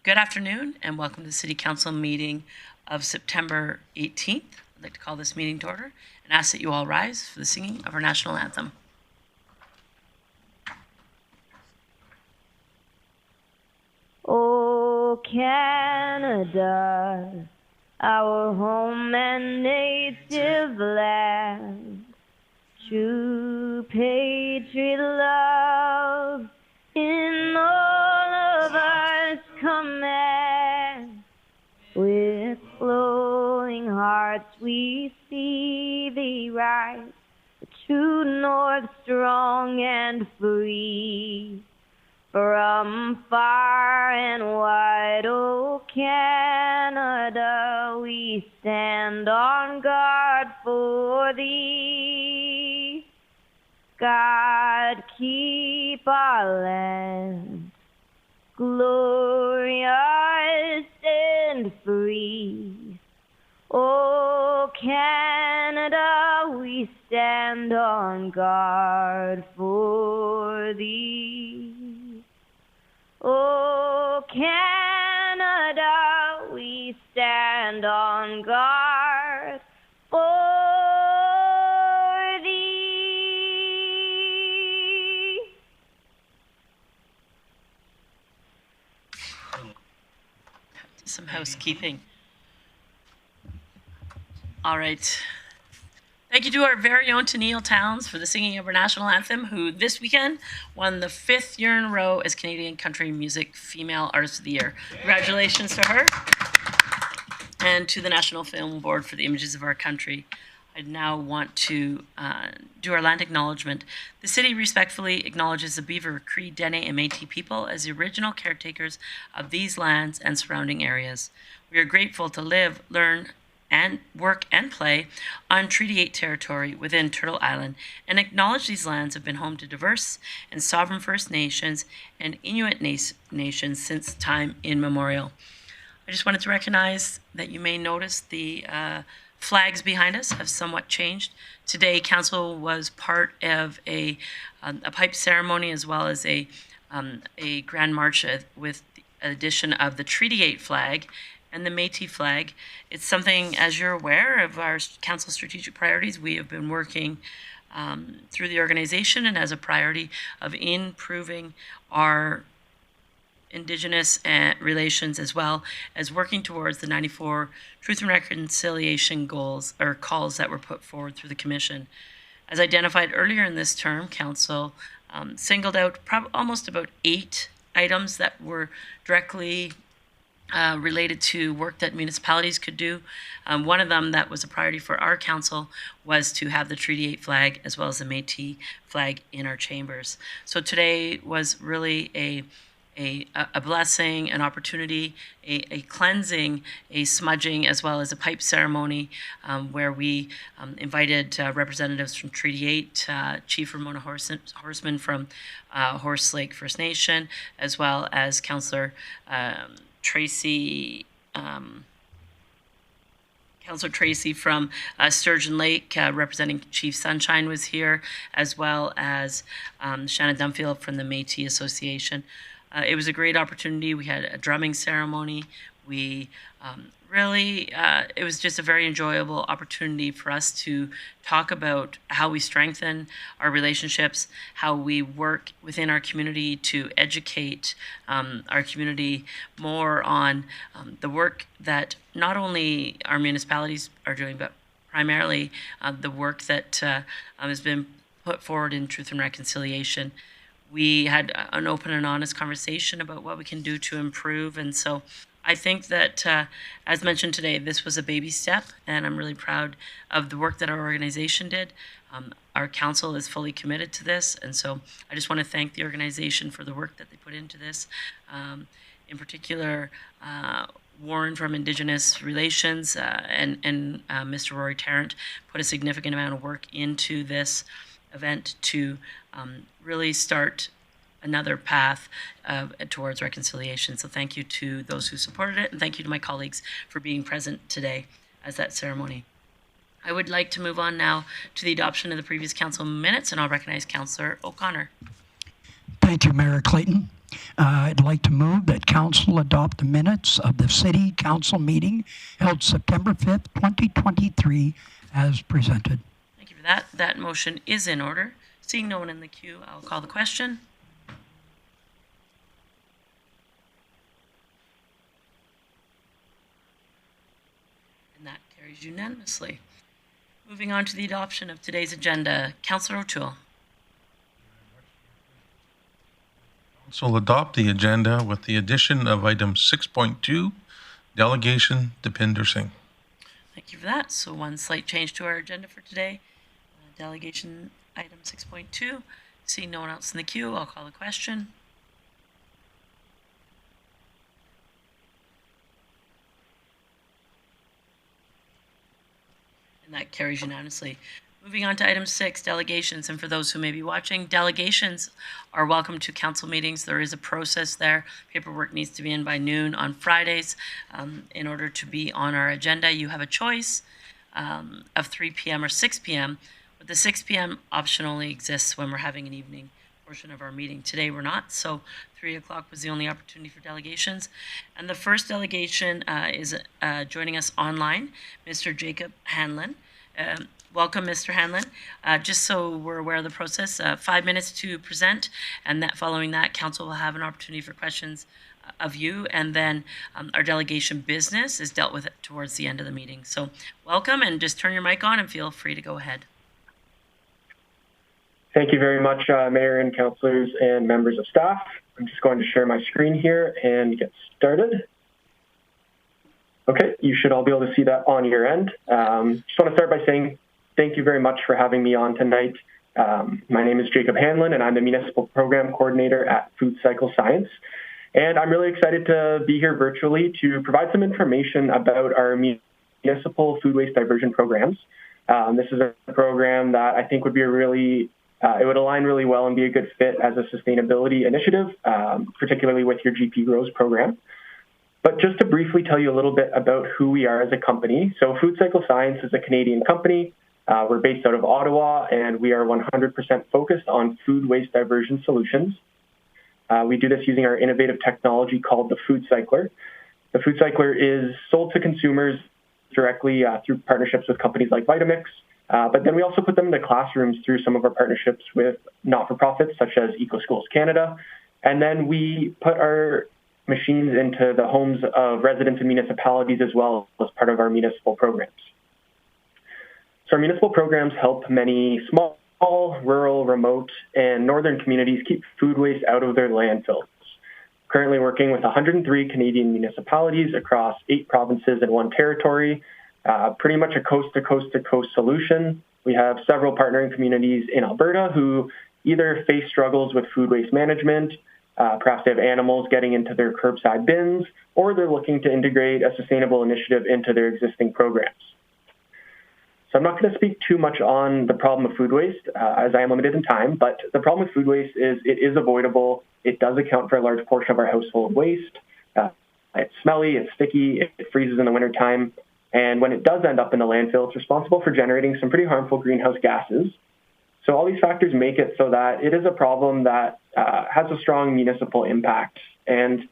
Good afternoon and welcome to the City Council meeting of September 18th. I'd like to call this meeting to order and ask that you all rise for the singing of our national anthem. Oh, Canada, our home and native land, true patriot love in all of us command. With flowing hearts we see thee rise, the true north strong and free. From far and wide, oh Canada, we stand on guard for thee. God, keep our land glorious and free. Oh Canada, we stand on guard for thee. Oh, Canada, we stand on guard for thee. Some housekeeping. All right. Thank you to our very own Tennille Towns for the singing of our national anthem, who this weekend won the 5th year in a row as Canadian Country Music Female Artist of the Year. Congratulations to her and to the National Film Board for the Images of Our Country. I now want to do our land acknowledgement. The city respectfully acknowledges the Beaver, Cree, Dene, and Métis people as the original caretakers of these lands and surrounding areas. We are grateful to live, learn, and work and play on Treaty 8 territory within Turtle Island, and acknowledge these lands have been home to diverse and sovereign First Nations and Inuit nations since time immemorial. I just wanted to recognize that you may notice the flags behind us have somewhat changed. Today, Council was part of a pipe ceremony as well as a grand march with the addition of the Treaty 8 flag and the Métis flag. It's something, as you're aware of our council strategic priorities, we have been working through the organization and as a priority of improving our Indigenous relations, as well as working towards the 94 Truth and Reconciliation goals or calls that were put forward through the Commission. As identified earlier in this term, Council singled out almost about 8 items that were directly related to work that municipalities could do. One of them that was a priority for our council was to have the Treaty 8 flag as well as the Métis flag in our chambers. So today was really a blessing, an opportunity, a cleansing, a smudging, as well as a pipe ceremony where we invited representatives from Treaty 8, Chief Ramona Horseman from Horse Lake First Nation, as well as Councillor Tracy from Sturgeon Lake, representing Chief Sunshine, was here, as well as Shannon Dunfield from the Métis Association. It was a great opportunity. We had a drumming ceremony. We it was just a very enjoyable opportunity for us to talk about how we strengthen our relationships, how we work within our community to educate our community more on the work that not only our municipalities are doing, but primarily the work that has been put forward in Truth and Reconciliation. We had an open and honest conversation about what we can do to improve, and so I think that, as mentioned today, this was a baby step, and I'm really proud of the work that our organization did. Our council is fully committed to this, and so I just want to thank the organization for the work that they put into this. In particular, Warren from Indigenous Relations and Mr. Rory Tarrant put a significant amount of work into this event to really start another path towards reconciliation. So thank you to those who supported it, and thank you to my colleagues for being present today as that ceremony. I would like to move on now to the adoption of the previous council minutes, and I'll recognize Councillor O'Connor. Thank you, Mayor Clayton. I'd like to move that council adopt the minutes of the city council meeting held September 5th, 2023 as presented. Thank you for that. That motion is in order. Seeing no one in the queue, I'll call the question. And that carries unanimously. Moving on to the adoption of today's agenda. Councillor O'Toole. Council adopt the agenda with the addition of item 6.2, Delegation Deepinder Singh. Thank you for that. So one slight change to our agenda for today. Delegation item 6.2. Seeing no one else in the queue, I'll call the question. And that carries unanimously. Moving on to item 6, delegations. And for those who may be watching, delegations are welcome to council meetings. There is a process there. Paperwork needs to be in by noon on Fridays. In order to be on our agenda, you have a choice of 3 p.m. or 6 p.m. But the 6 p.m. option only exists when we're having an evening portion of our meeting. Today we're not, so 3 o'clock was the only opportunity for delegations. And the first delegation is joining us online, Mr. Jacob Hanlon. Welcome, Mr. Hanlon. Just so we're aware of the process, 5 minutes to present, and that following that, council will have an opportunity for questions of you, and then our delegation business is dealt with towards the end of the meeting. So welcome, and just turn your mic on and feel free to go ahead. Thank you very much, Mayor and councillors and members of staff. I'm just going to share my screen here and get started. Okay, you should all be able to see that on your end. Just want to start by saying thank you very much for having me on tonight. My name is Jacob Hanlon, and I'm the Municipal Program Coordinator at Food Cycle Science. And I'm really excited to be here virtually to provide some information about our municipal food waste diversion programs. This is a program that I think would be it would align really well and be a good fit as a sustainability initiative, particularly with your GP Grows program. But just to briefly tell you a little bit about who we are as a company. So Food Cycle Science is a Canadian company. We're based out of Ottawa, and we are 100% focused on food waste diversion solutions. We do this using our innovative technology called the Food Cycler. The Food Cycler is sold to consumers directly through partnerships with companies like Vitamix. But then we also put them into classrooms through some of our partnerships with not-for-profits such as Eco Schools Canada. And then we put our machines into the homes of residents and municipalities as well as part of our municipal programs. So our municipal programs help many small, rural, remote, and northern communities keep food waste out of their landfills. Currently working with 103 Canadian municipalities across 8 provinces and 1 territory. Pretty much a coast-to-coast solution. We have several partnering communities in Alberta who either face struggles with food waste management, perhaps they have animals getting into their curbside bins, or they're looking to integrate a sustainable initiative into their existing programs. So I'm not going to speak too much on the problem of food waste, as I am limited in time, but the problem with food waste is it is avoidable. It does account for a large portion of our household waste. It's smelly, it's sticky, it freezes in the wintertime. And when it does end up in the landfill, it's responsible for generating some pretty harmful greenhouse gases. So all these factors make it so that it is a problem that has a strong municipal impact. And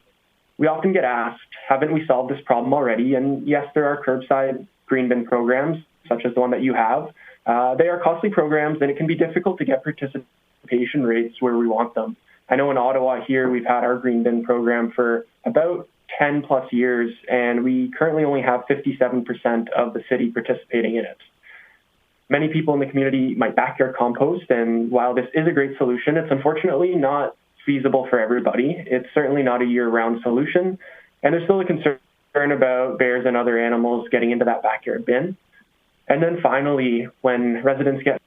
we often get asked, haven't we solved this problem already? And yes, there are curbside green bin programs, such as the one that you have. They are costly programs, and it can be difficult to get participation rates where we want them. I know in Ottawa here, we've had our green bin program for about 10 plus years, and we currently only have 57% of the city participating in it. Many people in the community might backyard compost, and while this is a great solution, it's unfortunately not feasible for everybody. It's certainly not a year-round solution, and there's still a concern about bears and other animals getting into that backyard bin. And then finally, when residents get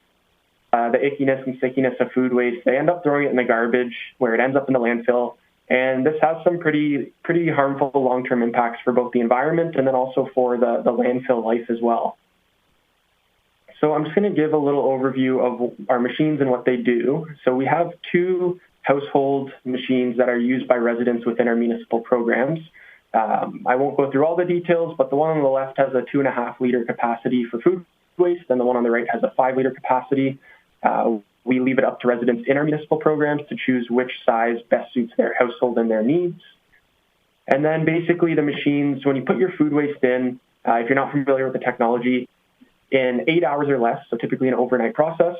the ickiness and stickiness of food waste, they end up throwing it in the garbage where it ends up in the landfill. And this has some pretty harmful long-term impacts for both the environment and then also for the landfill life as well. So I'm just going to give a little overview of our machines and what they do. So we have 2 household machines that are used by residents within our municipal programs. I won't go through all the details, but the one on the left has a 2.5-liter capacity for food waste, and the one on the right has a 5-liter capacity. we leave it up to residents in our municipal programs to choose which size best suits their household and their needs. And then basically the machines, when you put your food waste in, if you're not familiar with the technology, in 8 hours or less, so typically an overnight process,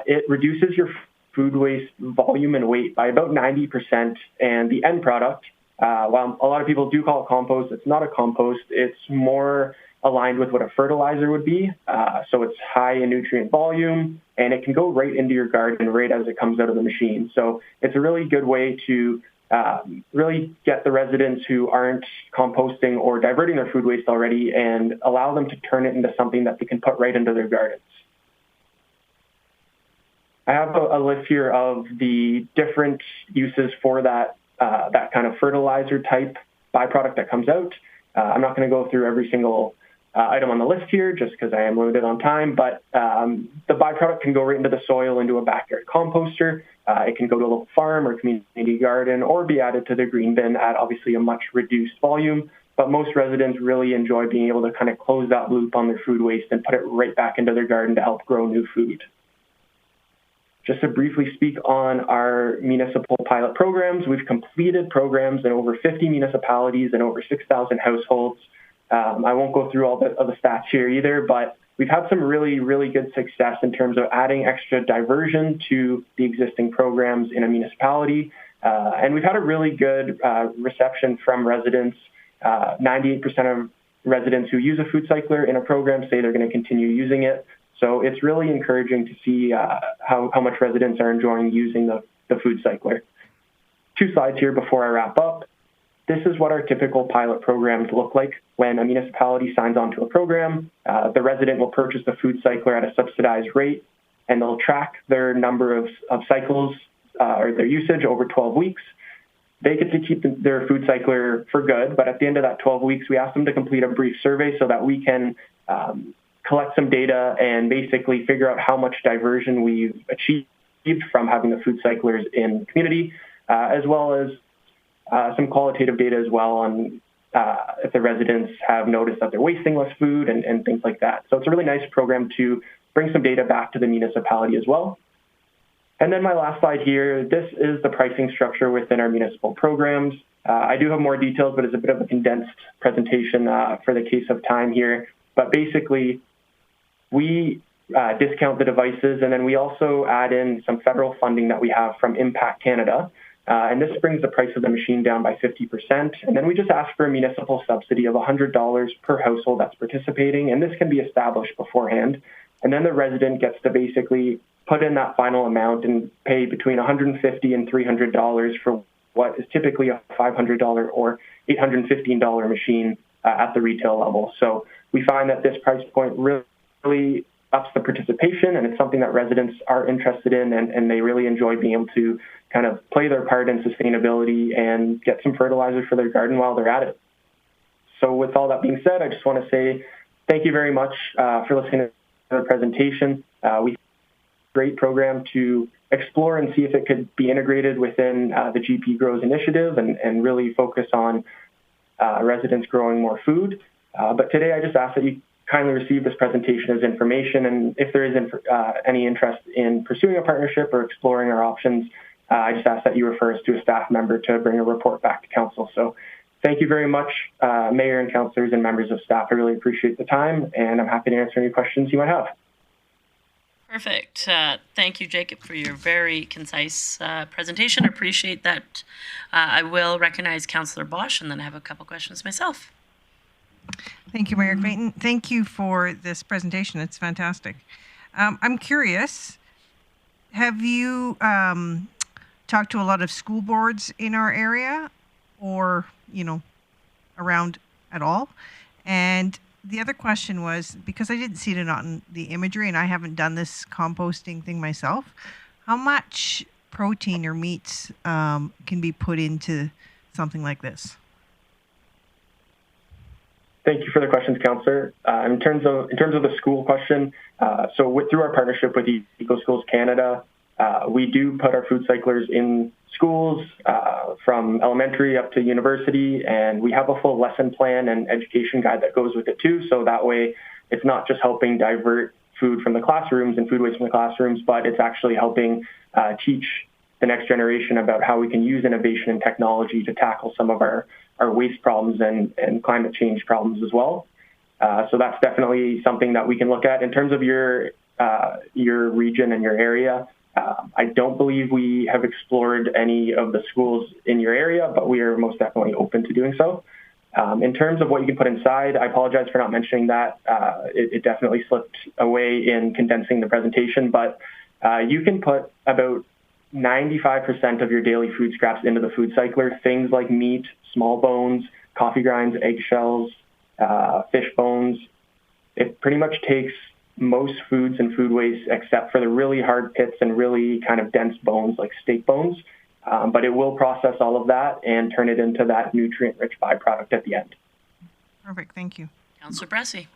it reduces your food waste volume and weight by about 90%. And the end product, while a lot of people do call it compost, it's not a compost. It's more aligned with what a fertilizer would be. So it's high in nutrient volume, and it can go right into your garden right as it comes out of the machine. So it's a really good way to really get the residents who aren't composting or diverting their food waste already and allow them to turn it into something that they can put right into their gardens. I have a list here of the different uses for that kind of fertilizer type byproduct that comes out. I'm not going to go through every single item on the list here just because I am limited on time, but the byproduct can go right into the soil, into a backyard composter. It can go to a local farm or community garden or be added to the green bin at obviously a much reduced volume. But most residents really enjoy being able to kind of close that loop on their food waste and put it right back into their garden to help grow new food. Just to briefly speak on our municipal pilot programs, we've completed programs in over 50 municipalities and over 6,000 households. I won't go through all the stats here either, but we've had some really, really good success in terms of adding extra diversion to the existing programs in a municipality. And we've had a really good reception from residents. 98% of residents who use a food cycler in a program say they're going to continue using it. So it's really encouraging to see how much residents are enjoying using the food cycler. 2 slides here before I wrap up. This is what our typical pilot programs look like when a municipality signs on to a program. The resident will purchase the food cycler at a subsidized rate, and they'll track their number of cycles or their usage over 12 weeks. They get to keep their food cycler for good, but at the end of that 12 weeks, we ask them to complete a brief survey so that we can collect some data and basically figure out how much diversion we've achieved from having the food cyclers in the community, as well as some qualitative data as well on if the residents have noticed that they're wasting less food and things like that. So it's a really nice program to bring some data back to the municipality as well. And then my last slide here, this is the pricing structure within our municipal programs. I do have more details, but it's a bit of a condensed presentation for the case of time here. But basically, we discount the devices, and then we also add in some federal funding that we have from Impact Canada. And this brings the price of the machine down by 50%. And then we just ask for a municipal subsidy of $100 per household that's participating, and this can be established beforehand. And then the resident gets to basically put in that final amount and pay between $150 and $300 for what is typically a $500 or $815 machine at the retail level. So we find that this price point really ups the participation, and it's something that residents are interested in, and they really enjoy being able to kind of play their part in sustainability and get some fertilizer for their garden while they're at it. So with all that being said, I just want to say thank you very much for listening to the presentation. We have a great program to explore and see if it could be integrated within the GP Grows initiative and really focus on residents growing more food. But today I just ask that you kindly receive this presentation as information, and if there is any interest in pursuing a partnership or exploring our options, I just ask that you refer us to a staff member to bring a report back to council. So thank you very much, Mayor and councillors and members of staff. I really appreciate the time, and I'm happy to answer any questions you might have. Perfect. Thank you, Jacob, for your very concise presentation. Appreciate that. I will recognize Councillor Bosch, and then I have a couple questions myself. Thank you, Mayor Clayton. Thank you for this presentation. It's fantastic. I'm curious, have you talked to a lot of school boards in our area or, around at all? And the other question was, because I didn't see it on the imagery and I haven't done this composting thing myself, how much protein or meats can be put into something like this? Thank you for the questions, Councillor. In terms of the school question, through our partnership with Eco Schools Canada, we do put our food cyclers in schools from elementary up to university, and we have a full lesson plan and education guide that goes with it too. So that way, it's not just helping divert food from the classrooms and food waste from the classrooms, but it's actually helping teach the next generation about how we can use innovation and technology to tackle some of our waste problems and climate change problems as well. So that's definitely something that we can look at. In terms of your region and your area, I don't believe we have explored any of the schools in your area, but we are most definitely open to doing so. In terms of what you can put inside, I apologize for not mentioning that. It definitely slipped away in condensing the presentation, but you can put about 95% of your daily food scraps into the food cycler, things like meat, small bones, coffee grinds, eggshells, fish bones. It pretty much takes most foods and food waste except for the really hard pits and really kind of dense bones like steak bones. But it will process all of that and turn it into that nutrient-rich byproduct at the end. Perfect. Thank you. Councillor Bressy.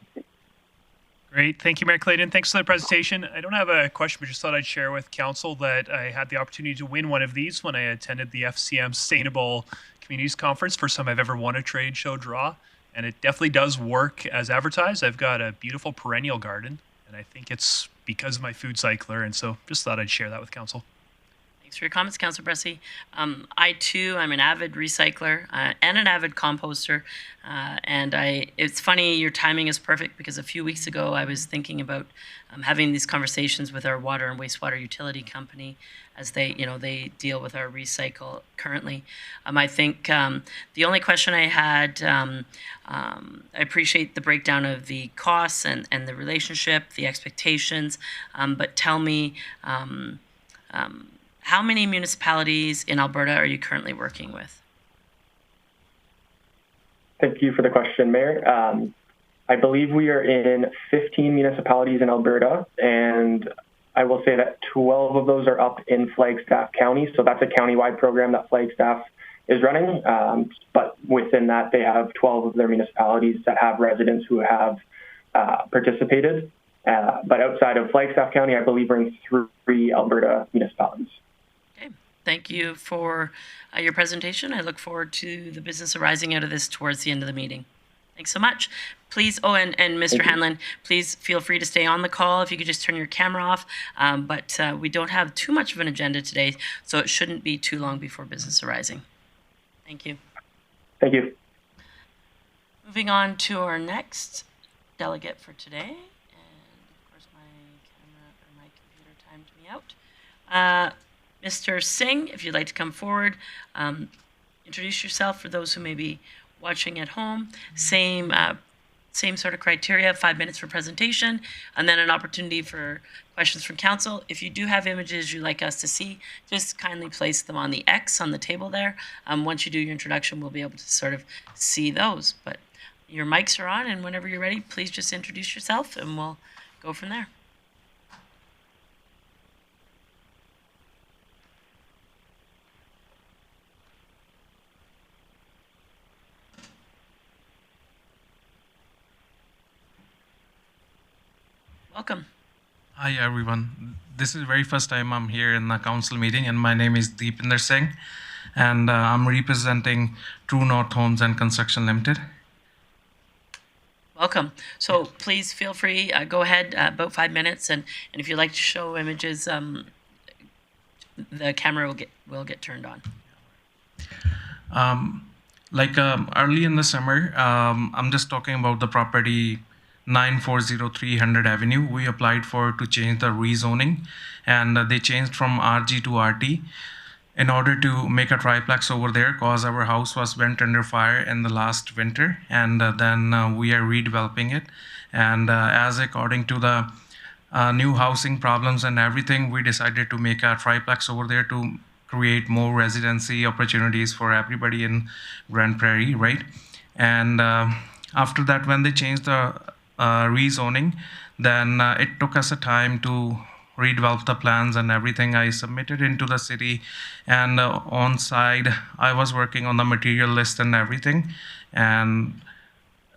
Great. Thank you, Mayor Clayton. Thanks for the presentation. I don't have a question, but just thought I'd share with Council that I had the opportunity to win one of these when I attended the FCM Sustainable Communities Conference. First time I've ever won a trade show draw, and it definitely does work as advertised. I've got a beautiful perennial garden, and I think it's because of my food cycler, and so just thought I'd share that with Council. Thanks for your comments, Councillor Bressy. I too, I'm an avid recycler and an avid composter. It's funny, your timing is perfect because a few weeks ago I was thinking about having these conversations with our water and wastewater utility company as they deal with our recycle currently. I think the only question I had, I appreciate the breakdown of the costs and the relationship, the expectations, but tell me, how many municipalities in Alberta are you currently working with? Thank you for the question, Mayor. I believe we are in 15 municipalities in Alberta, and I will say that 12 of those are up in Flagstaff County. So that's a countywide program that Flagstaff is running. But within that, they have 12 of their municipalities that have residents who have participated. But outside of Flagstaff County, I believe we're in 3 Alberta municipalities. Thank you for your presentation. I look forward to the business arising out of this towards the end of the meeting. Thanks so much. Please, and Mr. Hanlon, please feel free to stay on the call if you could just turn your camera off. But we don't have too much of an agenda today, so it shouldn't be too long before business arising. Thank you. Thank you. Moving on to our next delegate for today. And of course, my computer timed me out. Mr. Singh, if you'd like to come forward, introduce yourself for those who may be watching at home. Same sort of criteria, 5 minutes for presentation, and then an opportunity for questions from council. If you do have images you'd like us to see, just kindly place them on the X on the table there. Once you do your introduction, we'll be able to sort of see those. But your mics are on, and whenever you're ready, please just introduce yourself, and we'll go from there. Welcome. Hi everyone. This is the very first time I'm here in the council meeting, and my name is Deepinder Singh, and I'm representing True North Homes and Construction Limited. Welcome. So please feel free, go ahead, about 5 minutes, and if you'd like to show images, the camera will get turned on. Early in the summer, I'm just talking about the property 940300 Avenue. We applied to change the rezoning, and they changed from RG to RT in order to make a triplex over there, because our house was went under fire in the last winter, and then we are redeveloping it. And as according to the new housing problems and everything, we decided to make a triplex over there to create more residency opportunities for everybody in Grande Prairie, right? And after that, when they changed the rezoning, then it took us a time to redevelop the plans and everything. I submitted into the city, and on side I was working on the material list and everything, and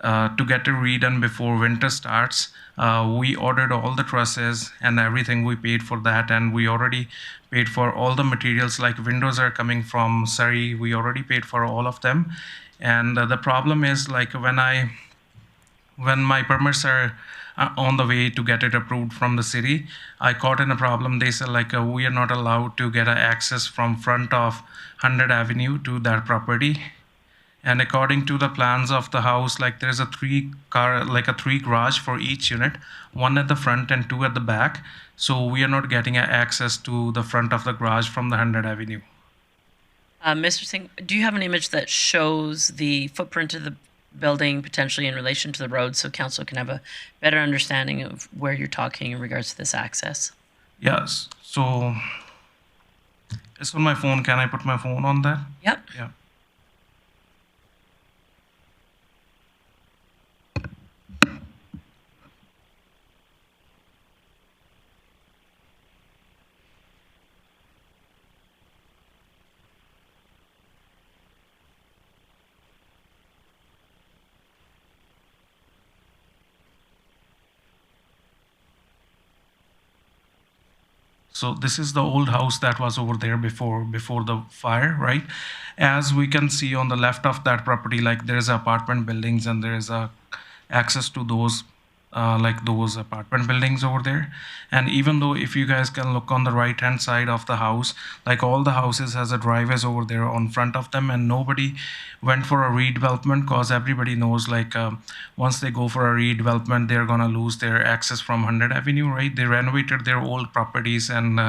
to get it redone before winter starts, we ordered all the trusses and everything. We paid for that, and we already paid for all the materials, like windows are coming from Surrey. We already paid for all of them. And the problem is, like, when my permits are on the way to get it approved from the city. I caught in a problem. They said like we are not allowed to get access from front of 100 Avenue to that property. And according to the plans of the house, like there's a three garage for each unit, one at the front and two at the back. So we are not getting access to the front of the garage from the 100 Avenue. Mr. Singh, do you have an image that shows the footprint of the building potentially in relation to the road so council can have a better understanding of where you're talking in regards to this access? Yes. So it's on my phone. Can I put my phone on that? Yep. Yeah. So this is the old house that was over there before the fire, right? As we can see on the left of that property, like there's apartment buildings and there is a access to those those apartment buildings over there. And even though if you guys can look on the right hand side of the house, like all the houses has a driveways over there on front of them, and nobody went for a redevelopment because everybody knows like once they go for a redevelopment, they're gonna lose their access from 100 Avenue, right? They renovated their old properties and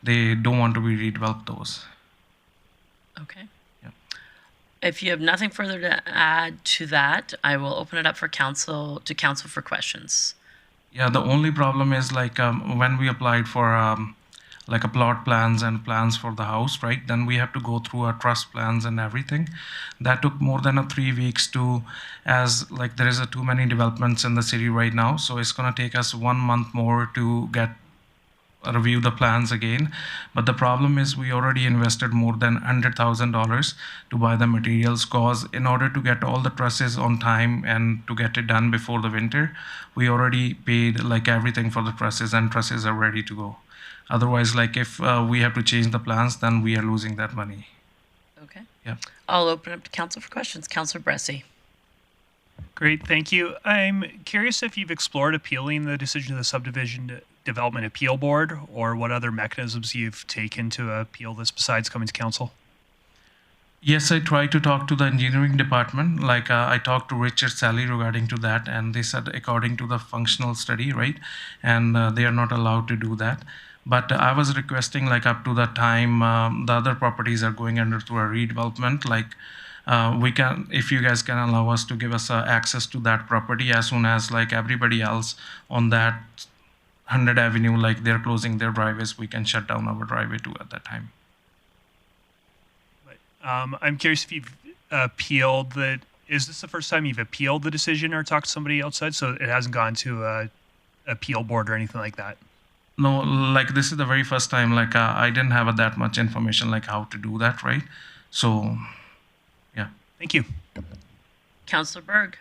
they don't want to be redeveloped those. Okay. If you have nothing further to add to that, I will open it up for council for questions. Yeah, the only problem is like when we applied for like a plot plans and plans for the house, right? Then we have to go through our trust plans and everything. That took more than 3 weeks to, as like there is too many developments in the city right now. So it's gonna take us 1 month more to review the plans again. But the problem is we already invested more than $100,000 to buy the materials, cause in order to get all the trusses on time and to get it done before the winter, we already paid like everything for the trusses, and trusses are ready to go. Otherwise, like if we have to change the plans, then we are losing that money. Okay. Yeah. I'll open up to council for questions. Councillor Bressie. Great, thank you. I'm curious if you've explored appealing the decision of the Subdivision Development Appeal Board, or what other mechanisms you've taken to appeal this besides coming to council. Yes, I tried to talk to the engineering department. Like I talked to Richard Sally regarding to that, and they said according to the functional study, right? And they are not allowed to do that. But I was requesting like up to the time the other properties are going under through a redevelopment, like we can, if you guys can allow us to give us access to that property as soon as like everybody else on that 100 Avenue, like they're closing their driveways, we can shut down our driveway too at that time. I'm curious if you've appealed the, is this the first time you've appealed the decision or talked to somebody outside? So it hasn't gone to a appeal board or anything like that? No, like this is the very first time, like I didn't have that much information like how to do that, right? So, yeah. Thank you. Councillor Berg.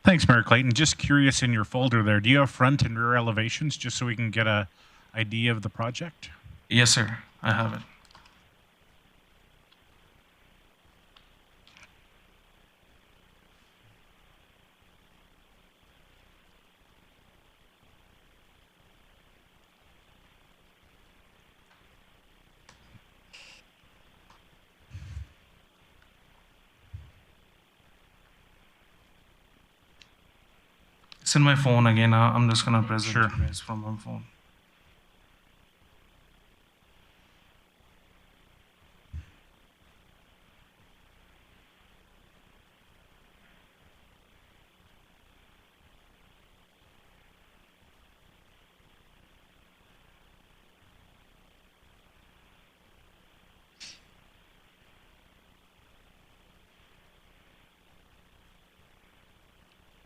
Thanks, Mayor Clayton. Just curious, in your folder there, do you have front and rear elevations just so we can get a idea of the project? Yes, sir. I have it. It's in my phone again. I'm just gonna present Sure. you guys from my phone.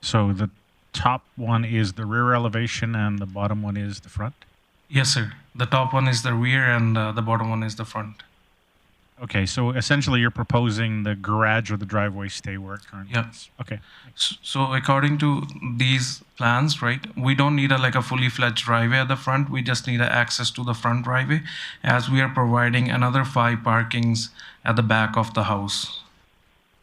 So the top one is the rear elevation and the bottom one is the front? Yes, sir. The top one is the rear and the bottom one is the front. Okay, so essentially you're proposing the garage or the driveway stay where it currently Yep. is. Okay. So according to these plans, right, we don't need like a fully fledged driveway at the front. We just need access to the front driveway, as we are providing another 5 parkings at the back of the house.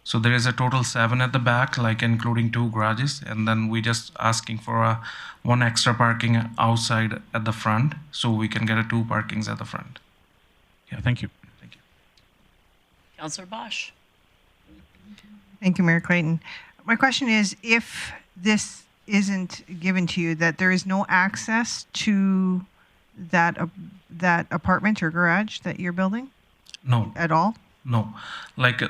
So there is a total 7 at the back, like including 2 garages, and then we just asking for a 1 extra parking outside at the front, so we can get a 2 parkings at the front. Yeah, thank you. Thank you. Councillor Bosch. Thank you, Mayor Clayton. My question is, if this isn't given to you, that there is no access to that that apartment or garage that you're building No, at all? no. Like,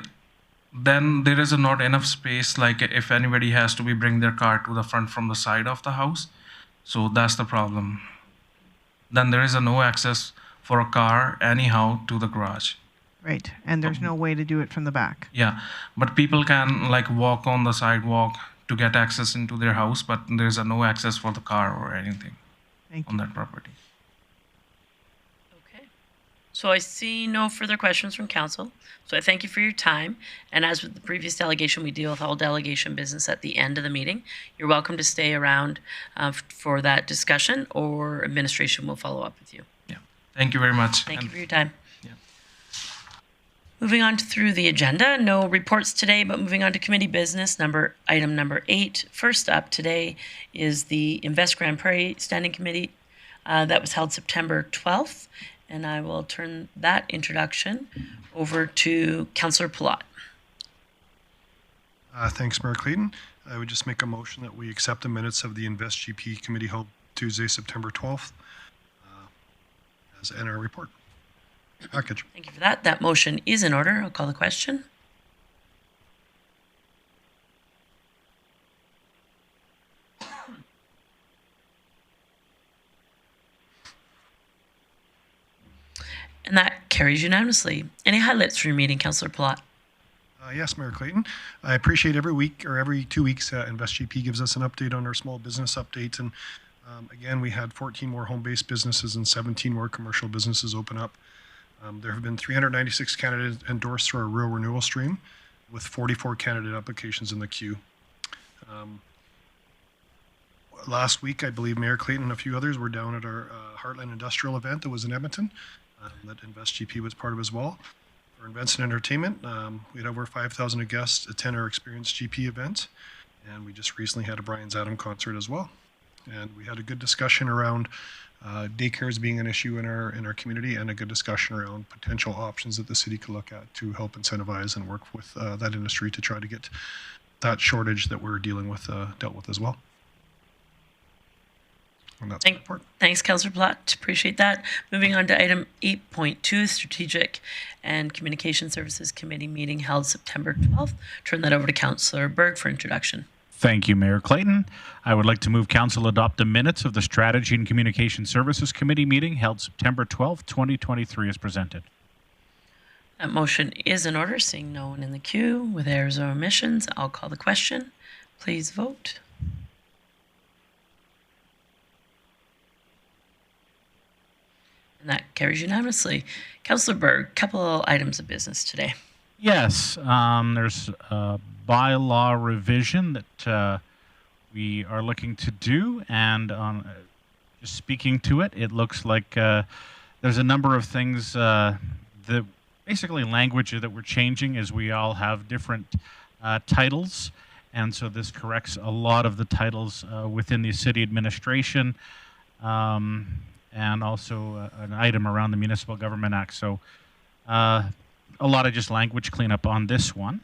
then there is not enough space, like if anybody has to bring their car to the front from the side of the house. So that's the problem. Then there is no access for a car anyhow to the garage. Right, and there's no way to do it from the back. Yeah, but people can like walk on the sidewalk to get access into their house, but there's no access for the car or anything Thank on you. that property. Okay. So I see no further questions from council. So I thank you for your time. And as with the previous delegation, we deal with all delegation business at the end of the meeting. You're welcome to stay around for that discussion, or administration will follow up with you. Yeah, thank you very much. Thank you And- for your time. Yeah. Moving on through the agenda, no reports today, but moving on to committee business, item number 8. First up today is the Invest Grande Prairie Standing Committee that was held September 12th, and I will turn that introduction over to Councillor Palat. Thanks, Mayor Clayton. I would just make a motion that we accept the minutes of the Invest GP committee held Tuesday, September 12th, as in our report package. Thank you for that. That motion is in order. I'll call the question. And that carries unanimously. Any highlights from your meeting, Councillor Palat? Yes, Mayor Clayton. I appreciate every week or every 2 weeks Invest GP gives us an update on our small business update. And again, we had 14 more home-based businesses and 17 more commercial businesses open up. There have been 396 candidates endorsed through our rural renewal stream, with 44 candidate applications in the queue. Last week, I believe Mayor Clayton and a few others were down at our Heartland Industrial event that was in Edmonton, that Invest GP was part of as well. For events and entertainment, we had over 5,000 guests attend our Experience GP event, and we just recently had a Brian's Adam concert as well. And we had a good discussion around daycares being an issue in our community, and a good discussion around potential options that the city could look at to help incentivize and work with that industry to try to get that shortage that we're dealing with dealt with as well. And that's my report. Thanks, Councillor Platt. Appreciate that. Moving on to item 8.2, Strategic and Communication Services Committee meeting held September 12th. Turn that over to Councillor Berg for introduction. Thank you, Mayor Clayton. I would like to move council adopt the minutes of the Strategy and Communication Services Committee meeting held September 12th, 2023 as presented. That motion is in order. Seeing no one in the queue with errors or omissions, I'll call the question. Please vote. And that carries unanimously. Councillor Berg, couple of items of business today. Yes, there's a bylaw revision that we are looking to do, and just speaking to it, it looks like there's a number of things that basically language that we're changing, as we all have different titles, and so this corrects a lot of the titles within the city administration, and also an item around the Municipal Government Act. So a lot of just language cleanup on this one.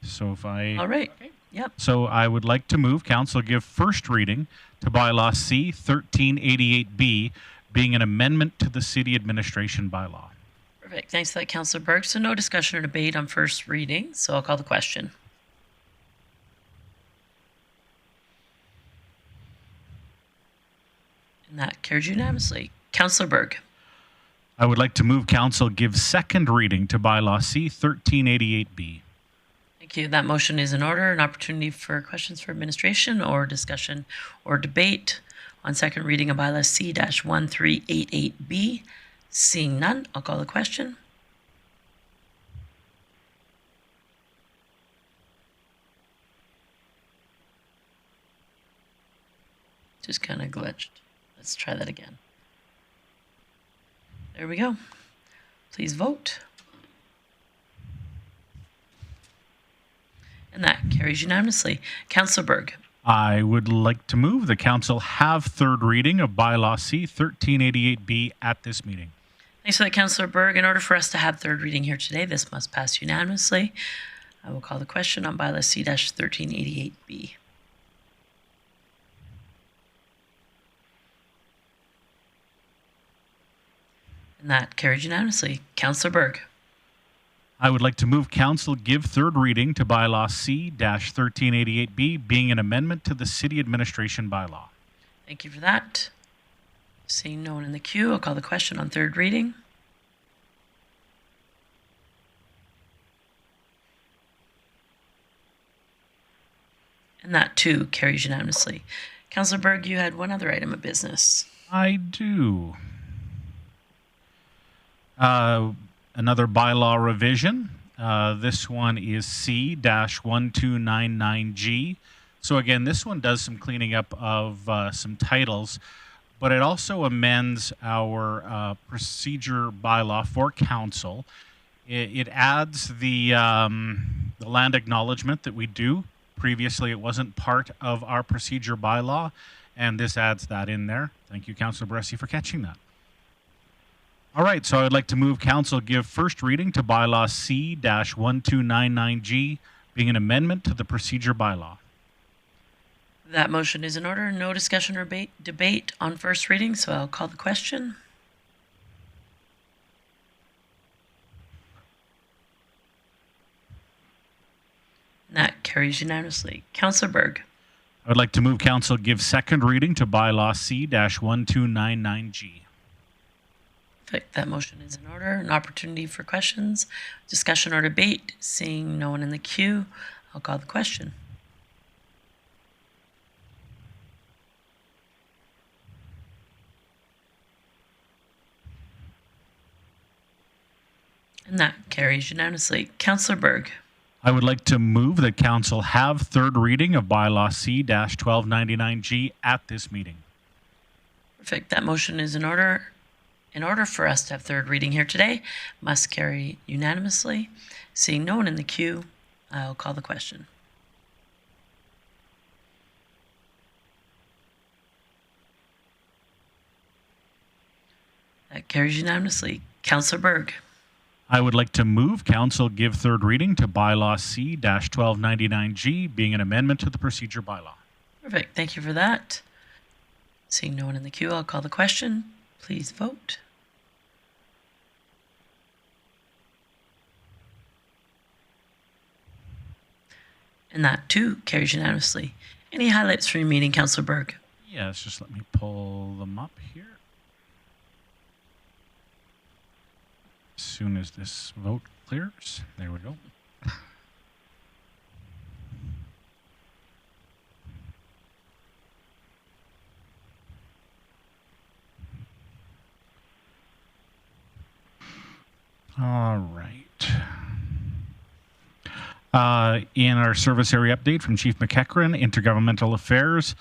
So if I... All right. Yep. So I would like to move council give first reading to bylaw C 1388B, being an amendment to the city administration bylaw. Perfect. Thanks for that, Councillor Berg. So no discussion or debate on first reading, so I'll call the question. And that carries unanimously. Councillor Berg. I would like to move council give second reading to bylaw C 1388B. Thank you. That motion is in order. An opportunity for questions for administration or discussion or debate on second reading of bylaw C-1388B. Seeing none, I'll call the question. Just kind of glitched. Let's try that again. There we go. Please vote. And that carries unanimously. Councillor Berg. I would like to move the council have third reading of Bylaw C 1388B at this meeting. Thanks for that, Councillor Berg. In order for us to have third reading here today, this must pass unanimously. I will call the question on Bylaw C-1388B. And that carries unanimously. Councillor Berg. I would like to move council give third reading to Bylaw C-1388B, being an amendment to the City Administration Bylaw. Thank you for that. Seeing no one in the queue, I'll call the question on third reading. And that too carries unanimously. Councillor Berg, you had one other item of business. I do. Another bylaw revision. This one is C-1299G. So again, this one does some cleaning up of some titles, but it also amends our procedure bylaw for council. It adds the land acknowledgement that we do. Previously, it wasn't part of our procedure bylaw, and this adds that in there. Thank you, Councillor Bressi, for catching that. All right, so I would like to move council give first reading to Bylaw C-1299G, being an amendment to the procedure bylaw. That motion is in order. No discussion or debate on first reading, so I'll call the question. And that carries unanimously. Councillor Berg. I would like to move council give second reading to Bylaw C-1299G. Perfect. That motion is in order. An opportunity for questions, discussion or debate. Seeing no one in the queue, I'll call the question. And that carries unanimously. Councillor Berg. I would like to move that council have third reading of Bylaw C-1299G at this meeting. Perfect. That motion is in order. In order for us to have third reading here today, must carry unanimously. Seeing no one in the queue, I'll call the question. That carries unanimously. Councillor Berg. I would like to move council give third reading to Bylaw C-1299G, being an amendment to the procedure bylaw. Perfect. Thank you for that. Seeing no one in the queue, I'll call the question. Please vote. And that too carries unanimously. Any highlights from your meeting, Councillor Berg? Yes, just let me pull them up here. As soon as this vote clears, there we go. All right. In our service area update from Chief McEachran, Intergovernmental Affairs,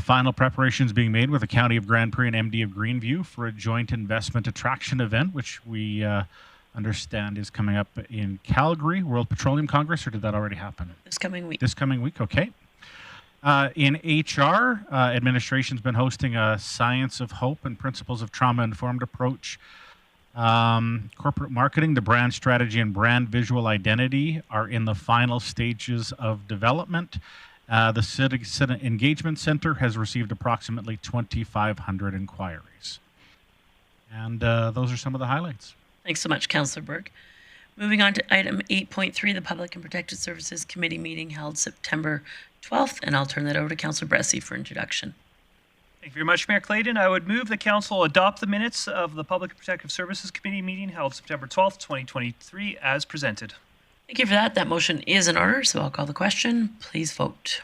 final preparations being made with the County of Grande Prairie and MD of Greenview for a joint investment attraction event, which we understand is coming up in Calgary, World Petroleum Congress, or did that already happen? This coming week. This coming week, okay. In HR, administration's been hosting a Science of Hope and Principles of Trauma-Informed Approach. Corporate marketing, the brand strategy and brand visual identity are in the final stages of development. The Citizen Engagement Center has received approximately 2,500 inquiries. And those are some of the highlights. Thanks so much, Councillor Berg. Moving on to item 8.3, the Public and Protected Services Committee meeting held September 12th, and I'll turn that over to Councillor Bressi for introduction. Thank you very much, Mayor Clayton. I would move the council adopt the minutes of the Public and Protective Services Committee meeting held September 12th, 2023, as presented. Thank you for that. That motion is in order, so I'll call the question. Please vote.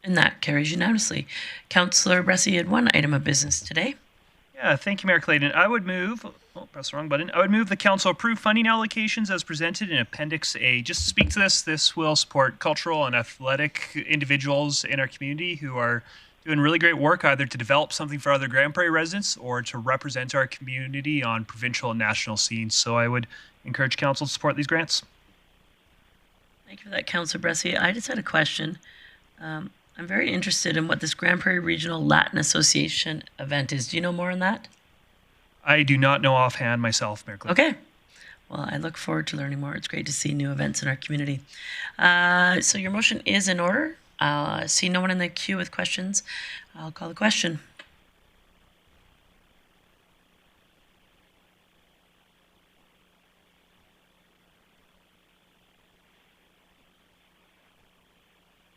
And that carries unanimously. Councillor Bressi had one item of business today. Yeah, thank you, Mayor Clayton. I would move, press the wrong button. I would move the council approve funding allocations as presented in Appendix A. Just to speak to this will support cultural and athletic individuals in our community who are doing really great work either to develop something for other Grande Prairie residents or to represent our community on provincial and national scenes. So I would encourage council to support these grants. Thank you for that, Councillor Bressie. I just had a question. I'm very interested in what this Grande Prairie Regional Latin Association event is. Do you know more on that? I do not know offhand myself, Mayor Clayton. Okay. Well, I look forward to learning more. It's great to see new events in our community. So your motion is in order. See no one in the queue with questions. I'll call the question.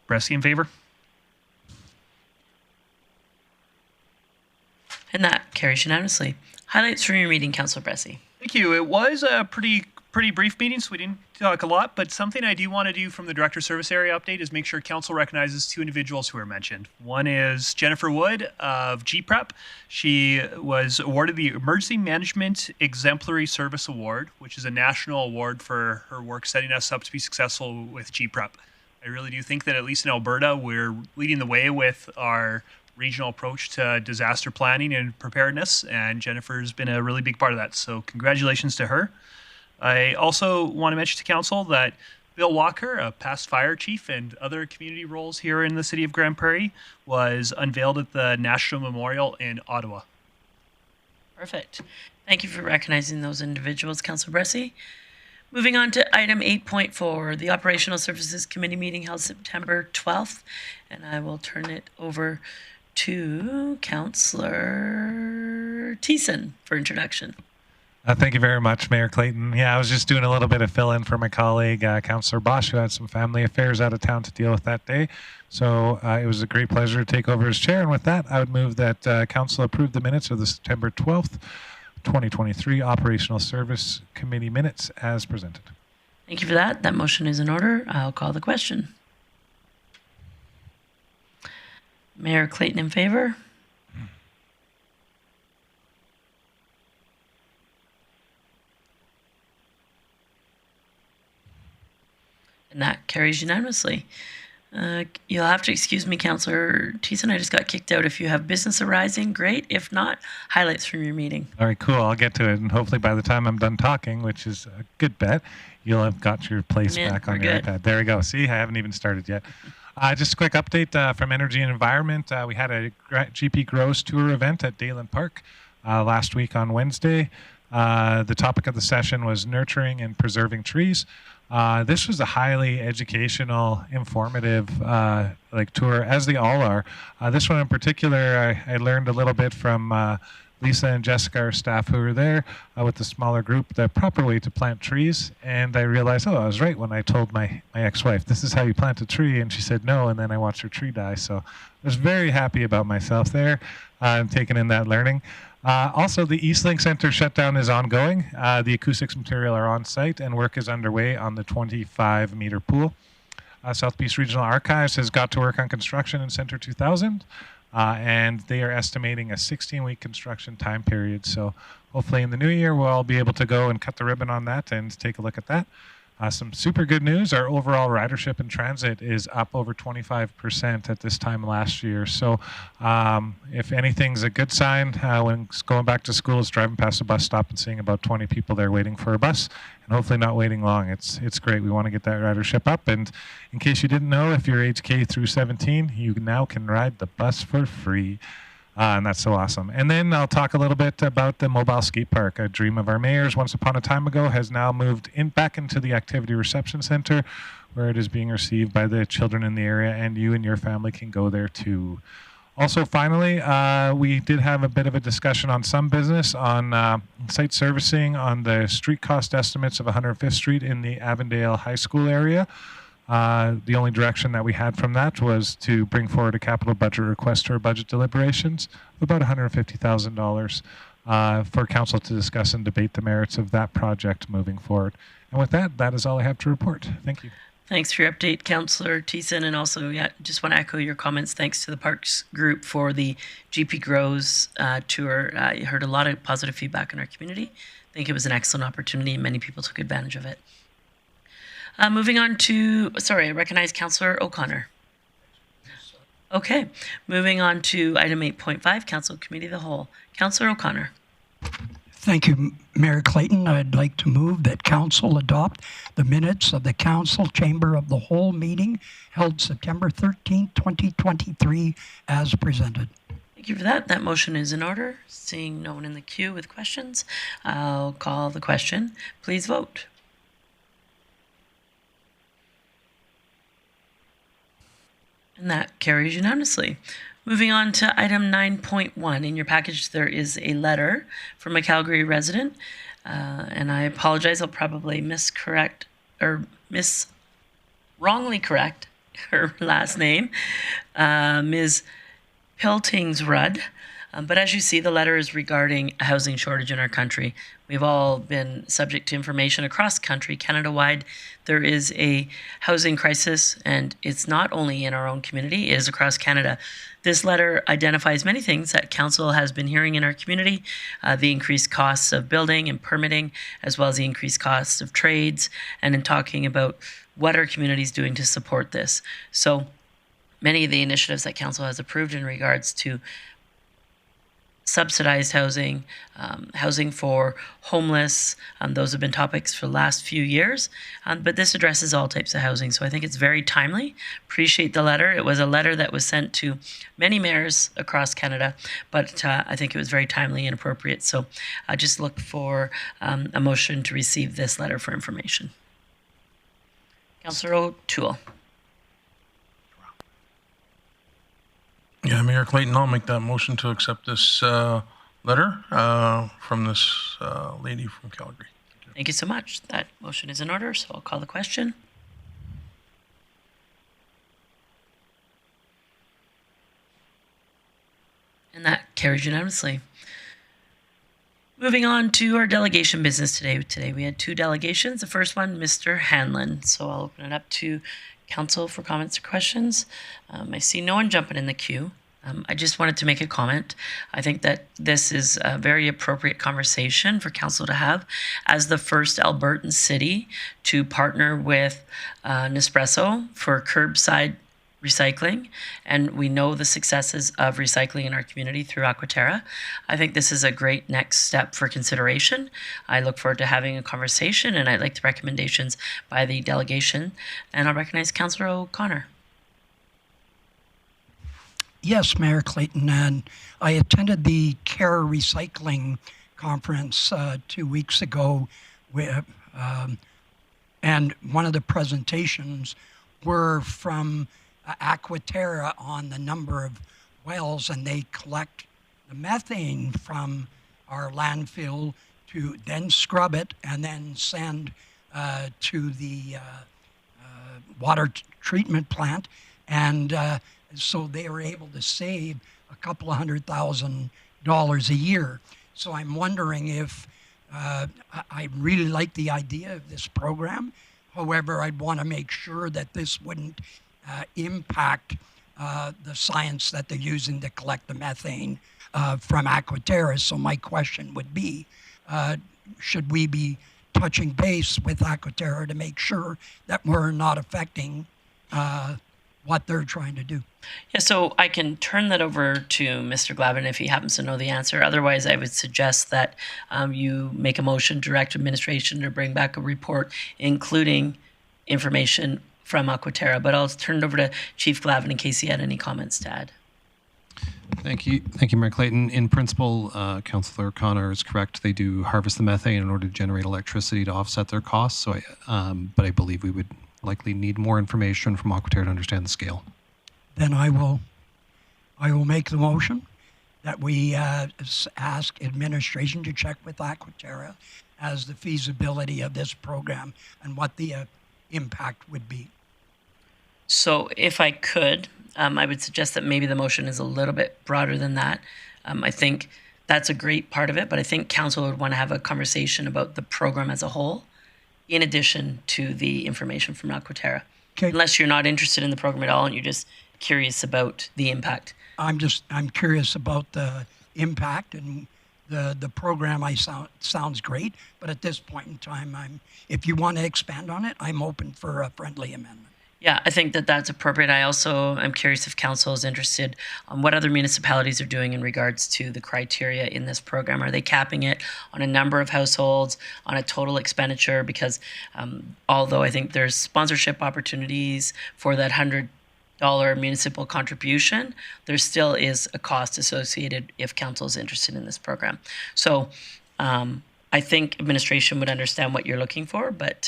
Bressie in favor? And that carries unanimously. Highlights from your meeting, Councillor Bressie. Thank you. It was a pretty brief meeting, so we didn't talk a lot, but something I do want to do from the Director Service Area update is make sure council recognizes two individuals who were mentioned. One is Jennifer Wood of GPREP. She was awarded the Emergency Management Exemplary Service Award, which is a national award for her work setting us up to be successful with GPREP. I really do think that at least in Alberta, we're leading the way with our regional approach to disaster planning and preparedness, and Jennifer's been a really big part of that. So congratulations to her. I also want to mention to council that Bill Walker, a past fire chief and other community roles here in the city of Grande Prairie, was unveiled at the National Memorial in Ottawa. Perfect. Thank you for recognizing those individuals, Councillor Bressie. Moving on to item 8.4, the Operational Services Committee meeting held September 12th, and I will turn it over to Councillor Thiessen for introduction. Thank you very much, Mayor Clayton. Yeah, I was just doing a little bit of fill-in for my colleague, Councillor Bosch, who had some family affairs out of town to deal with that day. So it was a great pleasure to take over as chair. And with that, I would move that council approve the minutes of the September 12th, 2023 Operational Service Committee minutes as presented. Thank you for that. That motion is in order. I'll call the question. Mayor Clayton in favor. And that carries unanimously. You'll have to excuse me, Councillor Thiessen. I just got kicked out. If you have business arising, great. If not, highlights from your meeting. All right, cool. I'll get to it. And hopefully by the time I'm done talking, which is a good bet, you'll have got your place back on your iPad. There we go. See, I haven't even started yet. Just a quick update from Energy and Environment. We had a GP Grows Tour event at Dayland Park last week on Wednesday. The topic of the session was nurturing and preserving trees. This was a highly educational, informative tour, as they all are. This one in particular, I learned a little bit from Lisa and Jessica, our staff who were there with the smaller group, the proper way to plant trees. And I realized, oh, I was right when I told my ex-wife, this is how you plant a tree. And she said no, and then I watched her tree die. So I was very happy about myself there and taking in that learning. Also, the Eastlink Center shutdown is ongoing. The acoustics material are on site and work is underway on the 25-meter pool. South Beach Regional Archives has got to work on construction in Center 2000, and they are estimating a 16-week construction time period. So hopefully in the new year, we'll all be able to go and cut the ribbon on that and take a look at that. Some super good news, our overall ridership in transit is up over 25% at this time last year. So if anything's a good sign, when going back to school is driving past a bus stop and seeing about 20 people there waiting for a bus, and hopefully not waiting long. It's great. We want to get that ridership up. And in case you didn't know, if you're age K through 17, you now can ride the bus for free. And that's so awesome. And then I'll talk a little bit about the mobile skate park. A dream of our mayor's once upon a time ago has now moved back into the activity reception center, where it is being received by the children in the area, and you and your family can go there too. Also, finally, we did have a bit of a discussion on some business on site servicing on the street cost estimates of 105th Street in the Avondale High School area. The only direction that we had from that was to bring forward a capital budget request to our budget deliberations of about $150,000 for council to discuss and debate the merits of that project moving forward. And with that, that is all I have to report. Thank you. Thanks for your update, Councillor Thiessen, and also, just want to echo your comments. Thanks to the Parks Group for the GP Grows tour. I heard a lot of positive feedback in our community. I think it was an excellent opportunity, and many people took advantage of it. Moving on to, I recognize Councillor O'Connor. Okay, moving on to item 8.5, Council Committee of the Whole. Councillor O'Connor. Thank you, Mayor Clayton. I'd like to move that council adopt the minutes of the council chamber of the whole meeting held September 13, 2023 as presented. Thank you for that. That motion is in order. Seeing no one in the queue with questions, I'll call the question. Please vote. And that carries unanimously. Moving on to item 9.1. In your package, there is a letter from a Calgary resident. And I apologize, I'll probably wrongly correct her last name, Ms. Piltingsrud. But as you see, the letter is regarding a housing shortage in our country. We've all been subject to information across the country, Canada-wide. There is a housing crisis, and it's not only in our own community, it is across Canada. This letter identifies many things that Council has been hearing in our community, the increased costs of building and permitting, as well as the increased costs of trades, and in talking about what our community is doing to support this. So many of the initiatives that Council has approved in regards to subsidized housing, housing for homeless. Those have been topics for the last few years, but this addresses all types of housing. So I think it's very timely. Appreciate the letter. It was a letter that was sent to many mayors across Canada, but I think it was very timely and appropriate. So I just look for a motion to receive this letter for information. Councillor O'Toole. Yeah, Mayor Clayton, I'll make that motion to accept this letter from this lady from Calgary. Thank you so much. That motion is in order, so I'll call the question. And that carries unanimously. Moving on to our delegation business today. Today we had 2 delegations. The first one, Mr. Hanlon. So I'll open it up to Council for comments or questions. I see no one jumping in the queue. I just wanted to make a comment. I think that this is a very appropriate conversation for Council to have as the first Albertan city to partner with Nespresso for curbside recycling, and we know the successes of recycling in our community through Aquaterra. I think this is a great next step for consideration. I look forward to having a conversation, and I'd like the recommendations by the delegation, and I'll recognize Councillor O'Connor. Yes, Mayor Clayton, and I attended the CARE Recycling Conference 2 weeks ago, and one of the presentations were from Aquaterra on the number of wells, and they collect the methane from our landfill to then scrub it and then send to the water treatment plant. And so they were able to save a couple of $100,000 a year. So I'm wondering if I really like the idea of this program. However, I'd want to make sure that this wouldn't impact the science that they're using to collect the methane from Aquaterra. So my question would be, should we be touching base with Aquaterra to make sure that we're not affecting what they're trying to do? Yeah, so I can turn that over to Mr. Glavin if he happens to know the answer. Otherwise, I would suggest that you make a motion, direct administration to bring back a report, including information from Aquaterra. But I'll turn it over to Chief Glavin in case he had any comments to add. Thank you, Mayor Clayton. In principle, Councillor O'Connor is correct. They do harvest the methane in order to generate electricity to offset their costs. So, but I believe we would likely need more information from Aquaterra to understand the scale. Then I will make the motion that we ask administration to check with Aquaterra as the feasibility of this program and what the impact would be. So if I could, I would suggest that maybe the motion is a little bit broader than that. I think that's a great part of it, but I think Council would want to have a conversation about the program as a whole, in addition to the information from Aquaterra. Okay. Unless you're not interested in the program at all and you're just curious about the impact. I'm curious about the impact, and the program sounds great, but at this point in time, if you want to expand on it, I'm open for a friendly amendment. Yeah, I think that that's appropriate. I also am curious if council is interested on what other municipalities are doing in regards to the criteria in this program. Are they capping it on a number of households, on a total expenditure? Because although I think there's sponsorship opportunities for that $100 municipal contribution, there still is a cost associated if council is interested in this program. So I think administration would understand what you're looking for, but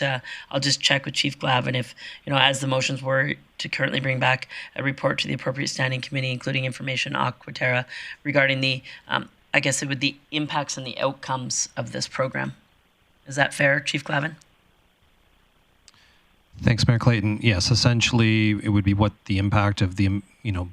I'll just check with Chief Glavin if, as the motions were to currently bring back a report to the appropriate standing committee, including information Aquaterra regarding the, I guess it would the impacts and the outcomes of this program. Is that fair, Chief Glavin? Thanks, Mayor Clayton. Yes, essentially, it would be what the impact of the,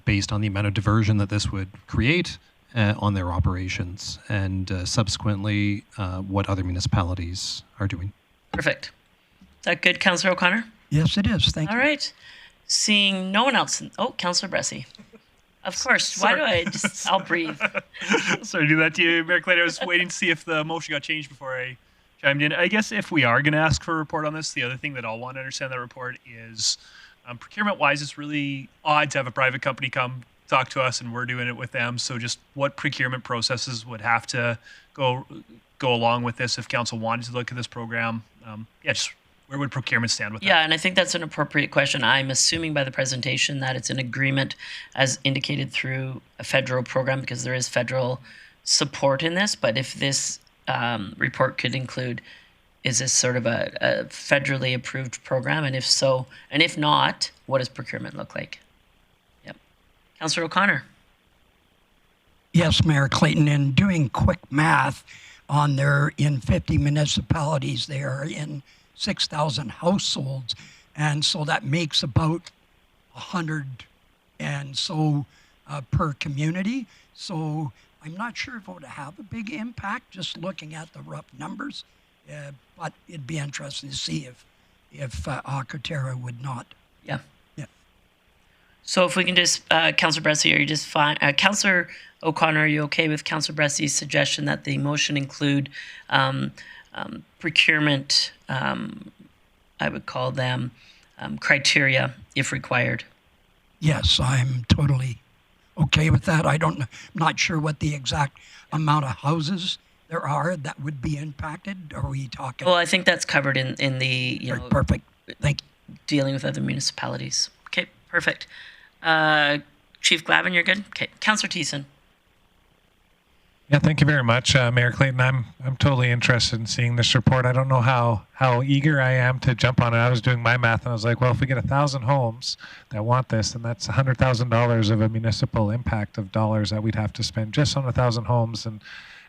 based on the amount of diversion that this would create on their operations, and subsequently what other municipalities are doing. Perfect. Is that good, Councillor O'Connor? Yes, it is. Thank you. All right. Seeing no one else. Councillor Bressie. Of course. Why do I just, I'll breathe. Sorry to do that to you, Mayor Clayton. I was waiting to see if the motion got changed before I chimed in. I guess if we are going to ask for a report on this, the other thing that I'll want to understand that report is procurement-wise, it's really odd to have a private company come talk to us and we're doing it with them. So just what procurement processes would have to go along with this if council wanted to look at this program? Just where would procurement stand with that? Yeah, and I think that's an appropriate question. I'm assuming by the presentation that it's an agreement as indicated through a federal program because there is federal support in this. But if this report could include, is this sort of a federally approved program? And if so, and if not, what does procurement look like? Councillor O'Connor. Yes, Mayor Clayton, in doing quick math on in 50 municipalities, they are in 6,000 households. And so that makes about 100 and so per community. So I'm not sure if it would have a big impact, just looking at the rough numbers. But it'd be interesting to see if Aquaterra would not. Yeah. So if we can just, Councillor Bressie, are you just fine? Councillor O'Connor, are you okay with Councillor Bressie's suggestion that the motion include procurement, I would call them, criteria if required? Yes, I'm totally okay with that. I'm not sure what the exact amount of houses there are that would be impacted. Are we talking? Well, I think that's covered in the, perfect. Thank you. Dealing with other municipalities. Okay, perfect. Chief Glavin, you're good? Okay. Councillor Thiessen. Yeah, thank you very much, Mayor Clayton. I'm totally interested in seeing this report. I don't know how eager I am to jump on it. I was doing my math and I was like, well, if we get 1,000 homes that want this, then that's $100,000 of a municipal impact of dollars that we'd have to spend just on 1,000 homes. And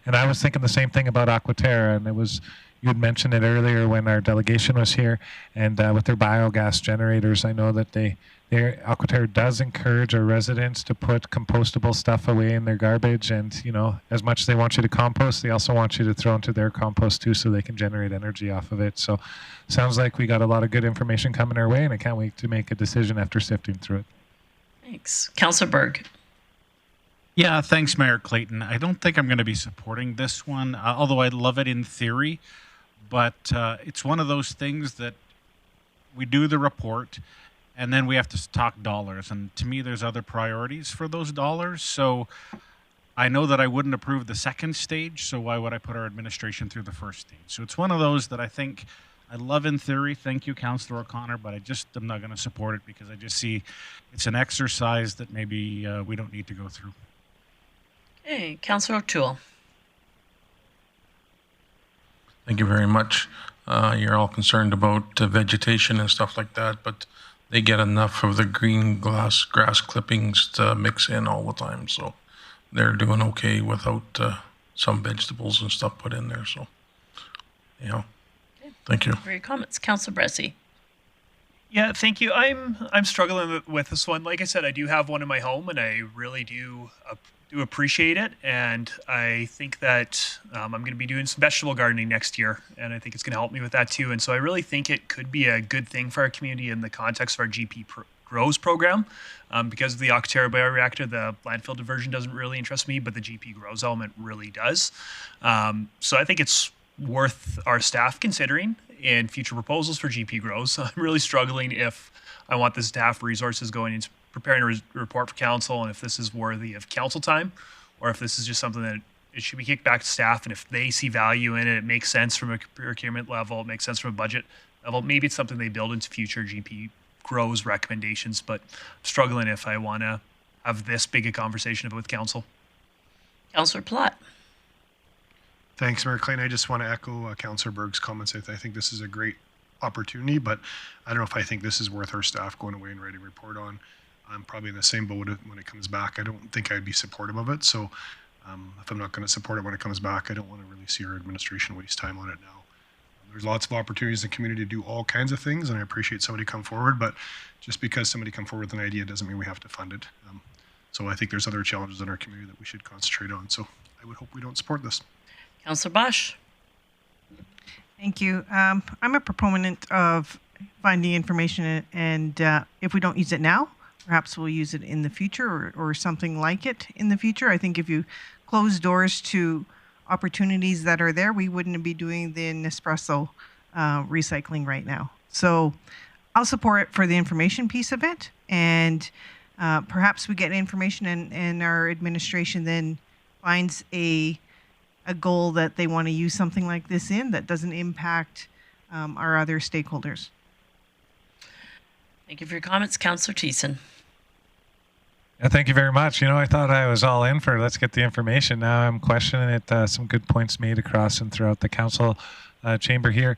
I was thinking the same thing about Aquaterra, and it was, you had mentioned it earlier when our delegation was here, and with their biogas generators, I know that Aquaterra does encourage our residents to put compostable stuff away in their garbage, and as much as they want you to compost, they also want you to throw into their compost too, so they can generate energy off of it. So, sounds like we got a lot of good information coming our way, and I can't wait to make a decision after sifting through it. Thanks, Councillor Berg. Yeah, thanks, Mayor Clayton. I don't think I'm going to be supporting this one, although I love it in theory. But it's one of those things that we do the report, and then we have to talk dollars. And to me, there's other priorities for those dollars. So I know that I wouldn't approve the second stage, so why would I put our administration through the first stage? So it's one of those that I think I love in theory. Thank you, Councillor O'Connor, but I just am not going to support it because I just see it's an exercise that maybe we don't need to go through. Okay, Councillor O'Toole. Thank you very much. You're all concerned about vegetation and stuff like that, but they get enough of the green grass clippings to mix in all the time, so they're doing okay without some vegetables and stuff put in there. So, thank you. For your comments, Councillor Bressie. Yeah, thank you. I'm struggling with this one. Like I said, I do have one in my home, and I really do appreciate it. And I think that I'm going to be doing some vegetable gardening next year, and I think it's going to help me with that too. And so I really think it could be a good thing for our community in the context of our GP Grows program. Because of the Aquaterra bioreactor, the landfill diversion doesn't really interest me, but the GP Grows element really does. So I think it's worth our staff considering in future proposals for GP grows. I'm really struggling if I want the staff resources going into preparing a report for council, and if this is worthy of council time, or if this is just something that it should be kicked back to staff, and if they see value in it, it makes sense from a procurement level, it makes sense from a budget level. Maybe it's something they build into future GP grows recommendations, but I'm struggling if I want to have this big a conversation with council. Councillor Plott. Thanks, Mayor Clayton. I just want to echo Councillor Berg's comments. I think this is a great opportunity, but I don't know if I think this is worth our staff going away and writing a report on. I'm probably in the same boat when it comes back. I don't think I'd be supportive of it. So if I'm not going to support it when it comes back, I don't want to really see our administration waste time on it now. There's lots of opportunities in the community to do all kinds of things, and I appreciate somebody come forward, but just because somebody come forward with an idea doesn't mean we have to fund it. So I think there's other challenges in our community that we should concentrate on. So I would hope we don't support this. Councillor Bosch. Thank you. I'm a proponent of finding information, and if we don't use it now, perhaps we'll use it in the future or something like it in the future. I think if you close doors to opportunities that are there, we wouldn't be doing the Nespresso recycling right now. So I'll support it for the information piece of it, and perhaps we get information and our administration then finds a goal that they want to use something like this in that doesn't impact our other stakeholders. Thank you for your comments. Councillor Thiessen. Yeah, thank you very much. You know, I thought I was all in for let's get the information. Now I'm questioning it. Some good points made across and throughout the council chamber here.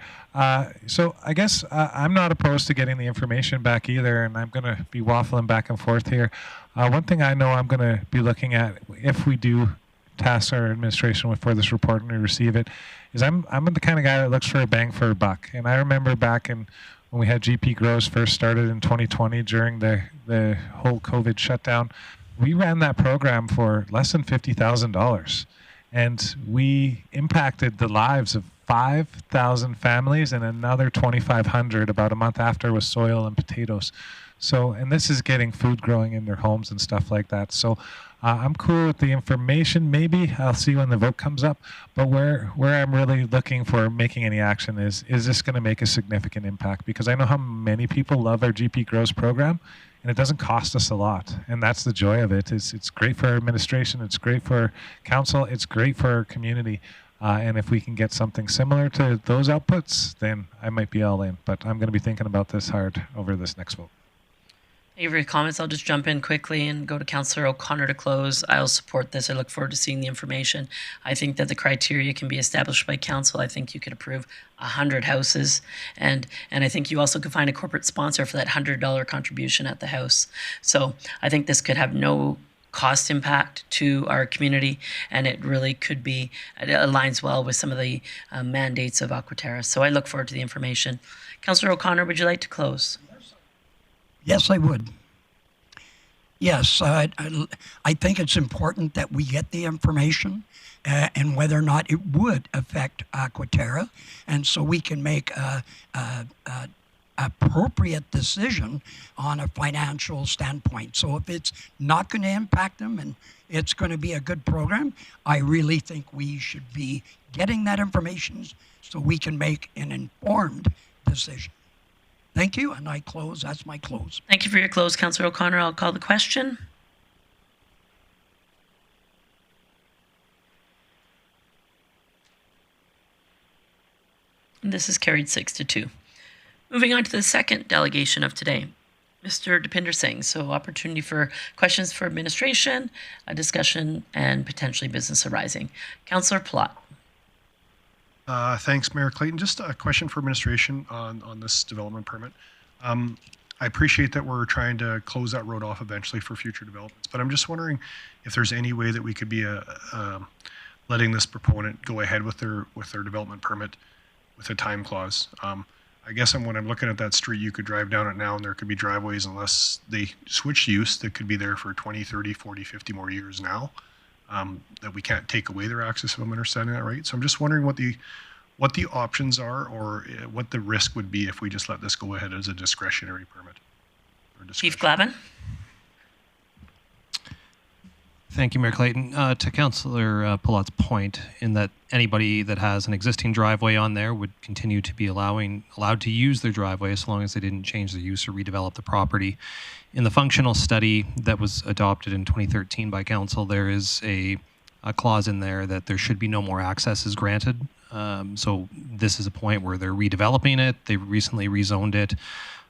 So I guess I'm not opposed to getting the information back either, and I'm going to be waffling back and forth here. One thing I know I'm going to be looking at if we do task our administration with for this report and we receive it is I'm the kind of guy that looks for a bang for a buck. And I remember back in when we had GP Grows first started in 2020 during the whole COVID shutdown, we ran that program for less than $50,000. And we impacted the lives of 5,000 families and another 2,500 about a month after with soil and potatoes. So, and this is getting food growing in their homes and stuff like that. So I'm cool with the information. Maybe I'll see when the vote comes up. But where I'm really looking for making any action is this going to make a significant impact? Because I know how many people love our GP Grows program, and it doesn't cost us a lot. And that's the joy of it. It's great for our administration. It's great for council. It's great for our community. And if we can get something similar to those outputs, then I might be all in. But I'm going to be thinking about this hard over this next vote. Thank you for your comments. I'll just jump in quickly and go to Councillor O'Connor to close. I'll support this. I look forward to seeing the information. I think that the criteria can be established by council. I think you could approve 100 houses, and I think you also could find a corporate sponsor for that $100 contribution at the house. So I think this could have no cost impact to our community, and it really could be, it aligns well with some of the mandates of Aquaterra. So I look forward to the information. Councillor O'Connor, would you like to close? Yes, I would. Yes, I think it's important that we get the information and whether or not it would affect Aquaterra, and so we can make a appropriate decision on a financial standpoint. So if it's not going to impact them and it's going to be a good program, I really think we should be getting that information so we can make an informed decision. Thank you, and I close. That's my close. Thank you for your close, Councillor O'Connor. I'll call the question. And this is carried 6-2. Moving on to the second delegation of today, Mr. Deepinder Singh. So opportunity for questions for administration, a discussion, and potentially business arising. Councillor Plott. Thanks, Mayor Clayton. Just a question for administration on this development permit. I appreciate that we're trying to close that road off eventually for future developments, but I'm just wondering if there's any way that we could be letting this proponent go ahead with their development permit with a time clause. I guess when I'm looking at that street, you could drive down it now and there could be driveways unless they switch use that could be there for 20, 30, 40, 50 more years now. That we can't take away their access if I'm understanding that right. So I'm just wondering what the options are or what the risk would be if we just let this go ahead as a discretionary permit. Chief Glavin. Thank you, Mayor Clayton. To Councillor Pallot's point, in that anybody that has an existing driveway on there would continue to be allowed to use their driveway as long as they didn't change the use or redevelop the property. In the functional study that was adopted in 2013 by Council, there is a clause in there that there should be no more accesses granted. So this is a point where they're redeveloping it. They recently rezoned it.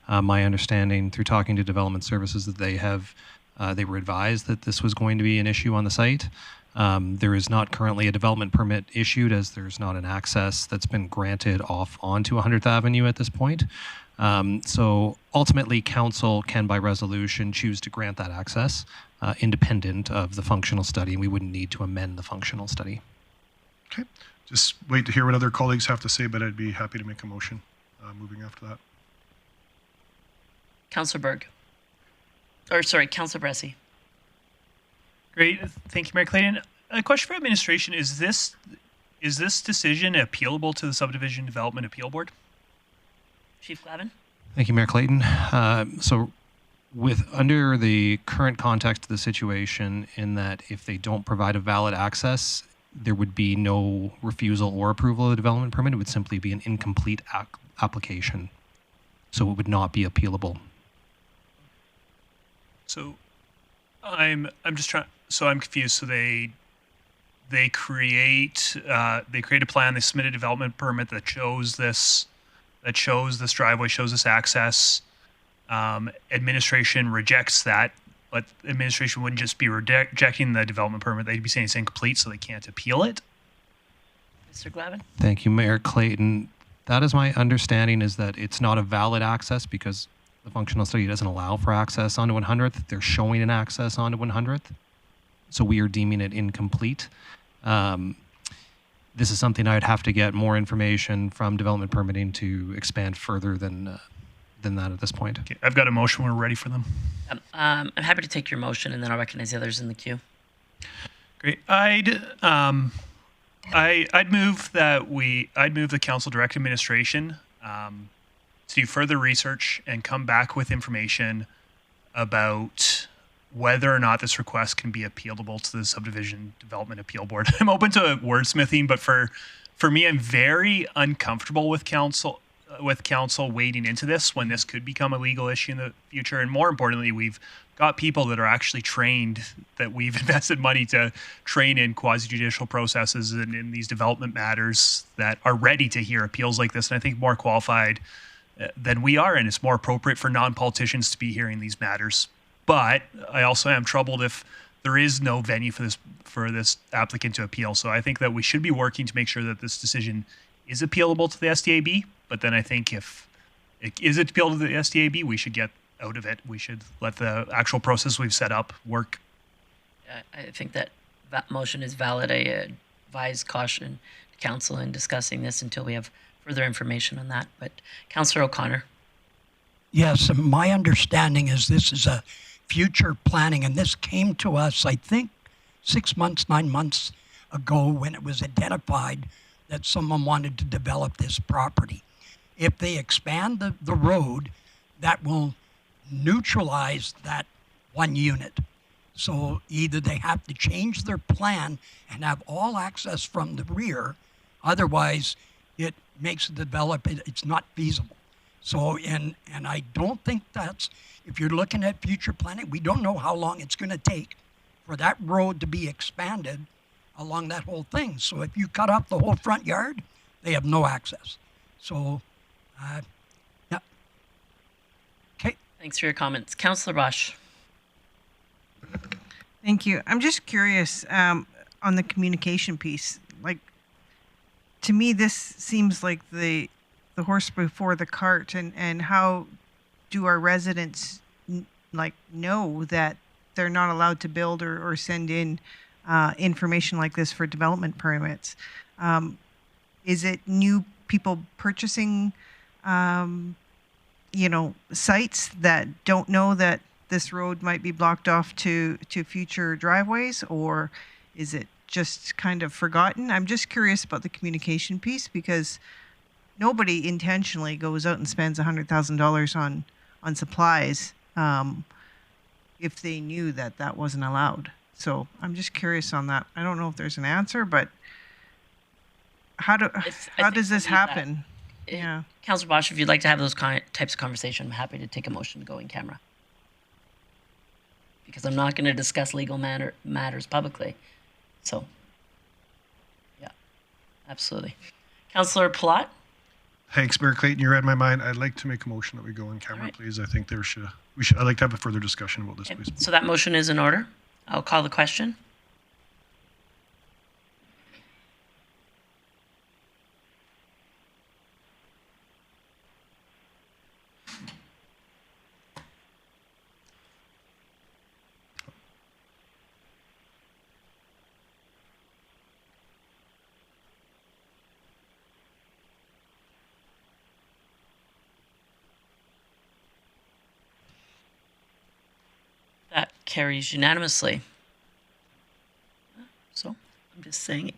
My understanding through talking to Development Services that they were advised that this was going to be an issue on the site. There is not currently a development permit issued, as there's not an access that's been granted off onto 100th Avenue at this point. So ultimately, Council can, by resolution, choose to grant that access independent of the functional study, and we wouldn't need to amend the functional study. Okay. Just wait to hear what other colleagues have to say, but I'd be happy to make a motion moving after that. Councillor Berg. Or sorry, Councillor Bressie. Great. Thank you, Mayor Clayton. A question for administration. Is this decision appealable to the Subdivision Development Appeal Board? Chief Glavin. Thank you, Mayor Clayton. So under the current context of the situation, in that if they don't provide a valid access, there would be no refusal or approval of the development permit. It would simply be an incomplete application. So it would not be appealable. So I'm confused. So they create a plan. They submit a development permit that shows this driveway, shows this access. Administration rejects that, but administration wouldn't just be rejecting the development permit. They'd be saying it's incomplete, so they can't appeal it. Mr. Glavin. Thank you, Mayor Clayton. That is my understanding, is that it's not a valid access because the functional study doesn't allow for access onto 100th. They're showing an access onto 100th. So we are deeming it incomplete. This is something I would have to get more information from development permitting to expand further than that at this point. Okay, I've got a motion. We're ready for them. I'm happy to take your motion, and then I'll recognize the others in the queue. Great. I'd move the council direct administration to do further research and come back with information about whether or not this request can be appealable to the Subdivision Development Appeal Board. I'm open to wordsmithing, but for me, I'm very uncomfortable with council wading into this when this could become a legal issue in the future. And more importantly, we've got people that are actually trained, that we've invested money to train in quasi-judicial processes and in these development matters, that are ready to hear appeals like this, and I think more qualified than we are, and it's more appropriate for non-politicians to be hearing these matters. But I also am troubled if there is no venue for this applicant to appeal. So I think that we should be working to make sure that this decision is appealable to the SDAB. But then I think if it is appealable to the SDAB, we should get out of it. We should let the actual process we've set up work. I think that motion is valid. I advise caution to council in discussing this until we have further information on that. But Councillor O'Connor. Yes, my understanding is this is a future planning, and this came to us, I think, 9 months ago when it was identified that someone wanted to develop this property. If they expand the road, that will neutralize that one unit. So either they have to change their plan and have all access from the rear, otherwise it makes it's not feasible. So, and I don't think that's, if you're looking at future planning, we don't know how long it's going to take for that road to be expanded along that whole thing. So if you cut off the whole front yard, they have no access. So, yeah. Okay. Thanks for your comments. Councillor Bosch. Thank you. I'm just curious on the communication piece. Like, to me, this seems like the horse before the cart, and how do our residents know that they're not allowed to build or send in information like this for development permits? Is it new people purchasing, sites that don't know that this road might be blocked off to future driveways, or is it just kind of forgotten? I'm just curious about the communication piece, because nobody intentionally goes out and spends $100,000 on supplies if they knew that wasn't allowed. So I'm just curious on that. I don't know if there's an answer, but how does this we'll leave that. happen? Yeah. Councillor Bosch, if you'd like to have those types of conversation, I'm happy to take a motion to go in camera. Because I'm not going to discuss legal matters publicly. So, yeah, absolutely. Councillor Palat? Thanks, Mayor Clayton. You read my mind. I'd like to make a motion that we go in camera, right. please. I think I'd like to have a further discussion about this, Okay. please. So that motion is in order. I'll call the question. That carries unanimously. So I'm just saying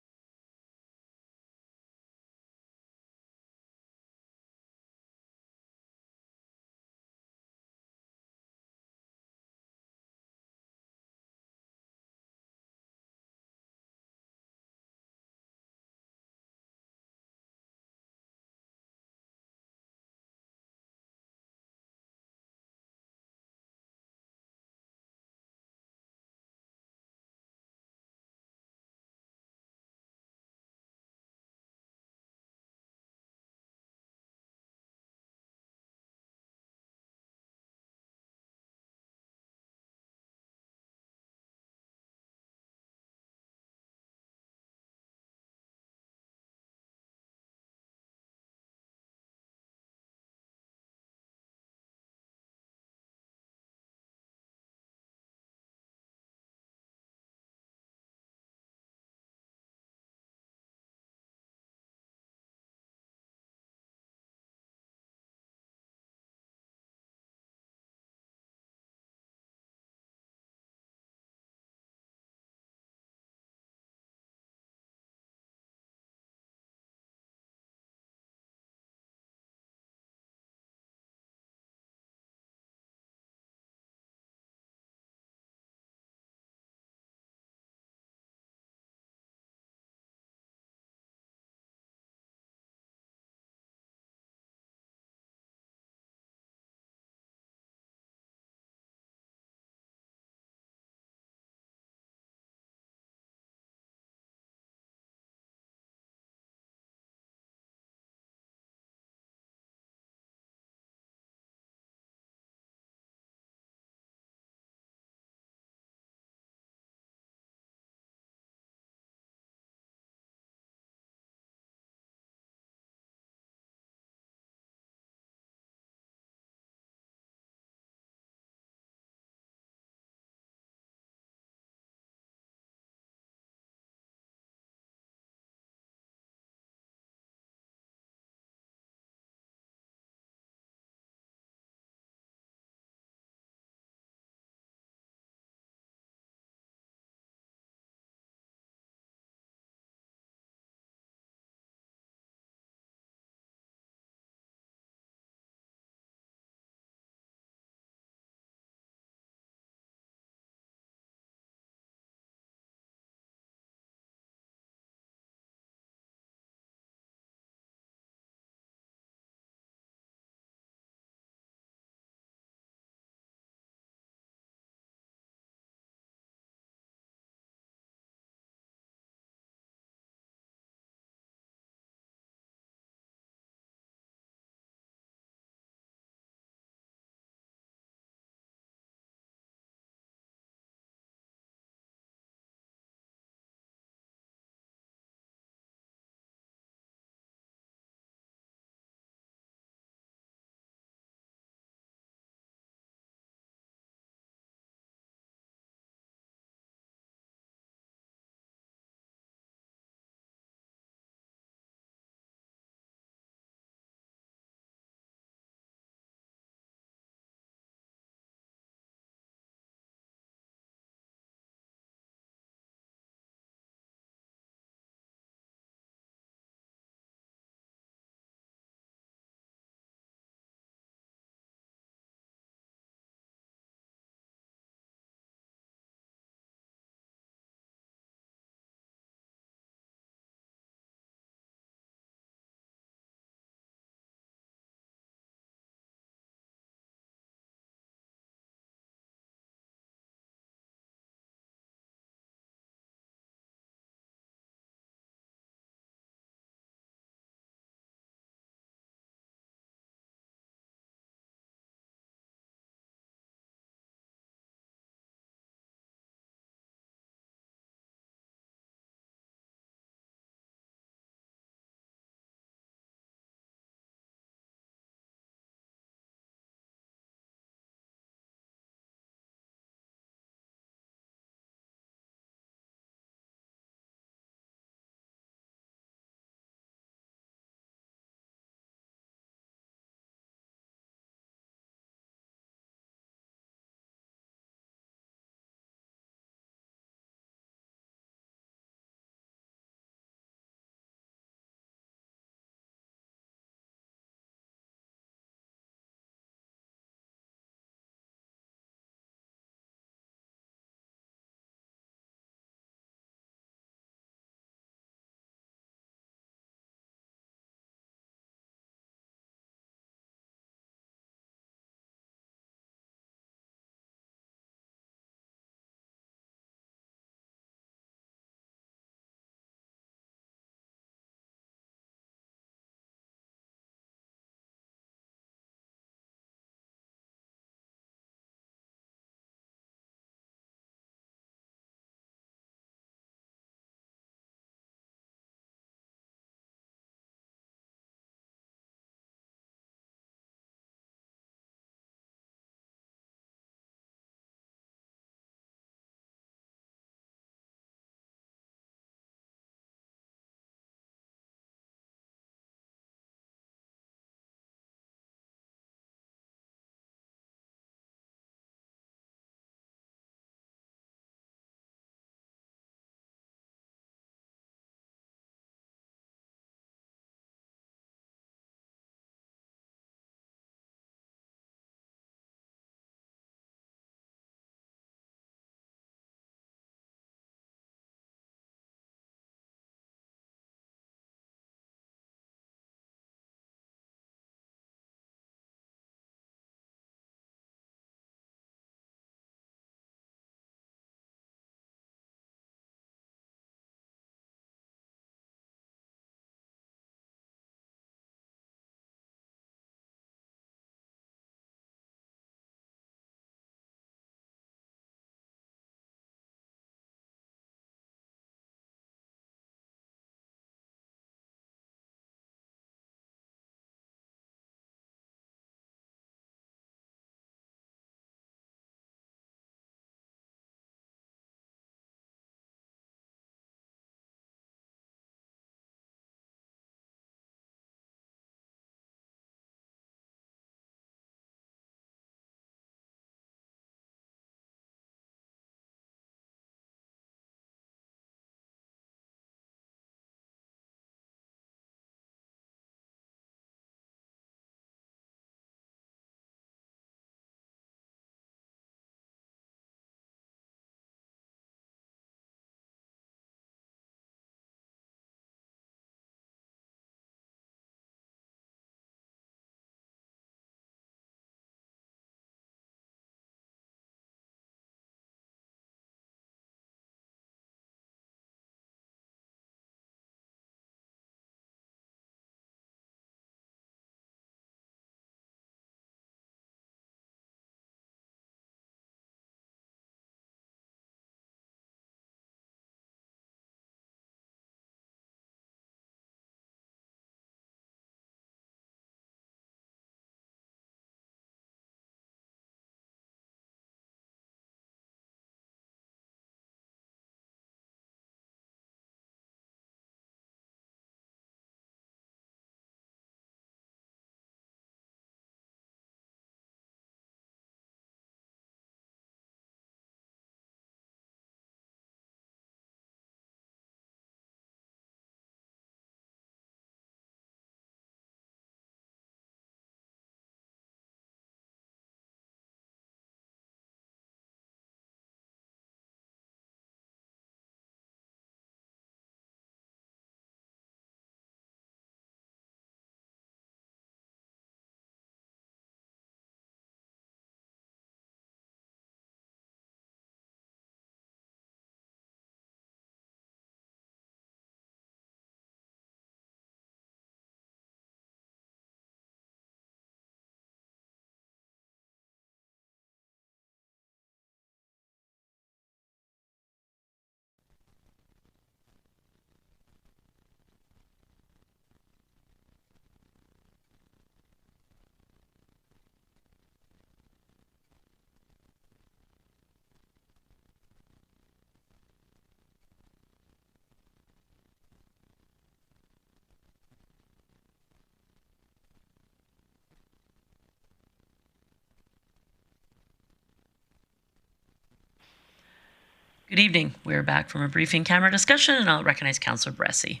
Good evening. We're back from a briefing camera discussion, and I'll recognize Councillor Bressie.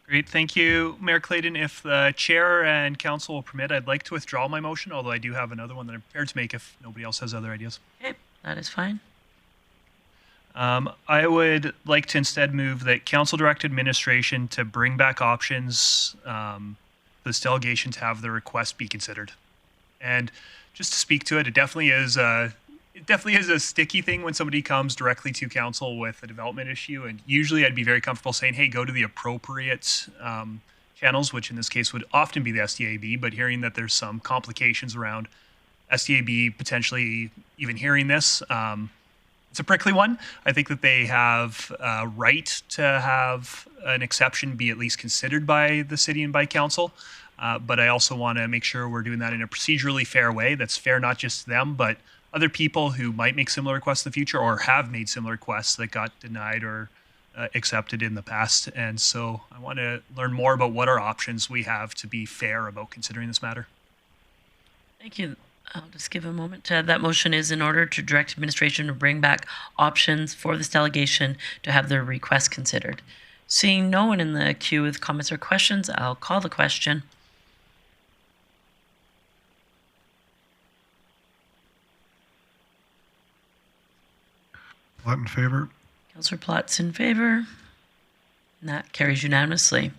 Great, thank you, Mayor Clayton. If the chair and council will permit, I'd like to withdraw my motion, although I do have another one that I'm prepared to make if nobody else has other ideas. Okay, that is fine. I would like to instead move that council direct administration to bring back options for this delegation to have the request be considered. And just to speak to it, it definitely is a sticky thing when somebody comes directly to council with a development issue. And usually I'd be very comfortable saying, hey, go to the appropriate channels, which in this case would often be the SDAB. But hearing that there's some complications around SDAB potentially even hearing this, it's a prickly one. I think that they have a right to have an exception be at least considered by the city and by council. But I also want to make sure we're doing that in a procedurally fair way that's fair not just to them, but other people who might make similar requests in the future or have made similar requests that got denied or accepted in the past. And so I want to learn more about what our options we have to be fair about considering this matter. Thank you. I'll just give a moment. That motion is in order to direct administration to bring back options for this delegation to have their request considered. Seeing no one in the queue with comments or questions, I'll call the question. Plot in favor. Councillor Plot's in favor. And that carries unanimously.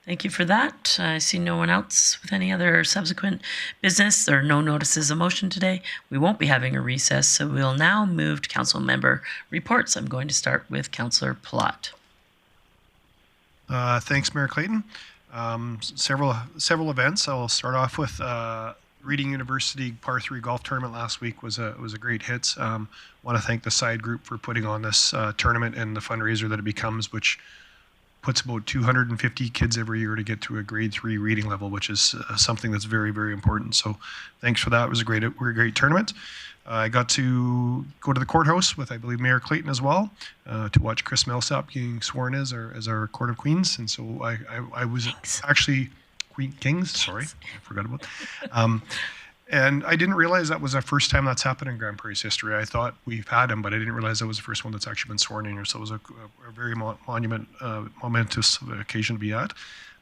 Thank you for that. I see no one else with any other subsequent business. There are no notices of motion today. We won't be having a recess, so we'll now move to council member reports. I'm going to start with Councillor Plot. Thanks, Mayor Clayton. Several events. I'll start off with Reading University Par 3 golf tournament last week was a great hit. Want to thank the side group for putting on this tournament and the fundraiser that it becomes, which puts about 250 kids every year to get to a grade 3 reading level, which is something that's very, very important. So thanks for that. It was a great tournament. I got to go to the courthouse with, I believe, Mayor Clayton as well, to watch Chris Millsap getting sworn as our Court of Queens. And so I was actually Kings, sorry, I forgot about that. And I didn't realize that was the first time that's happened in Grande Prairie's history. I thought we've had him, but I didn't realize that was the first one that's actually been sworn in here. So it was a very momentous occasion to be at.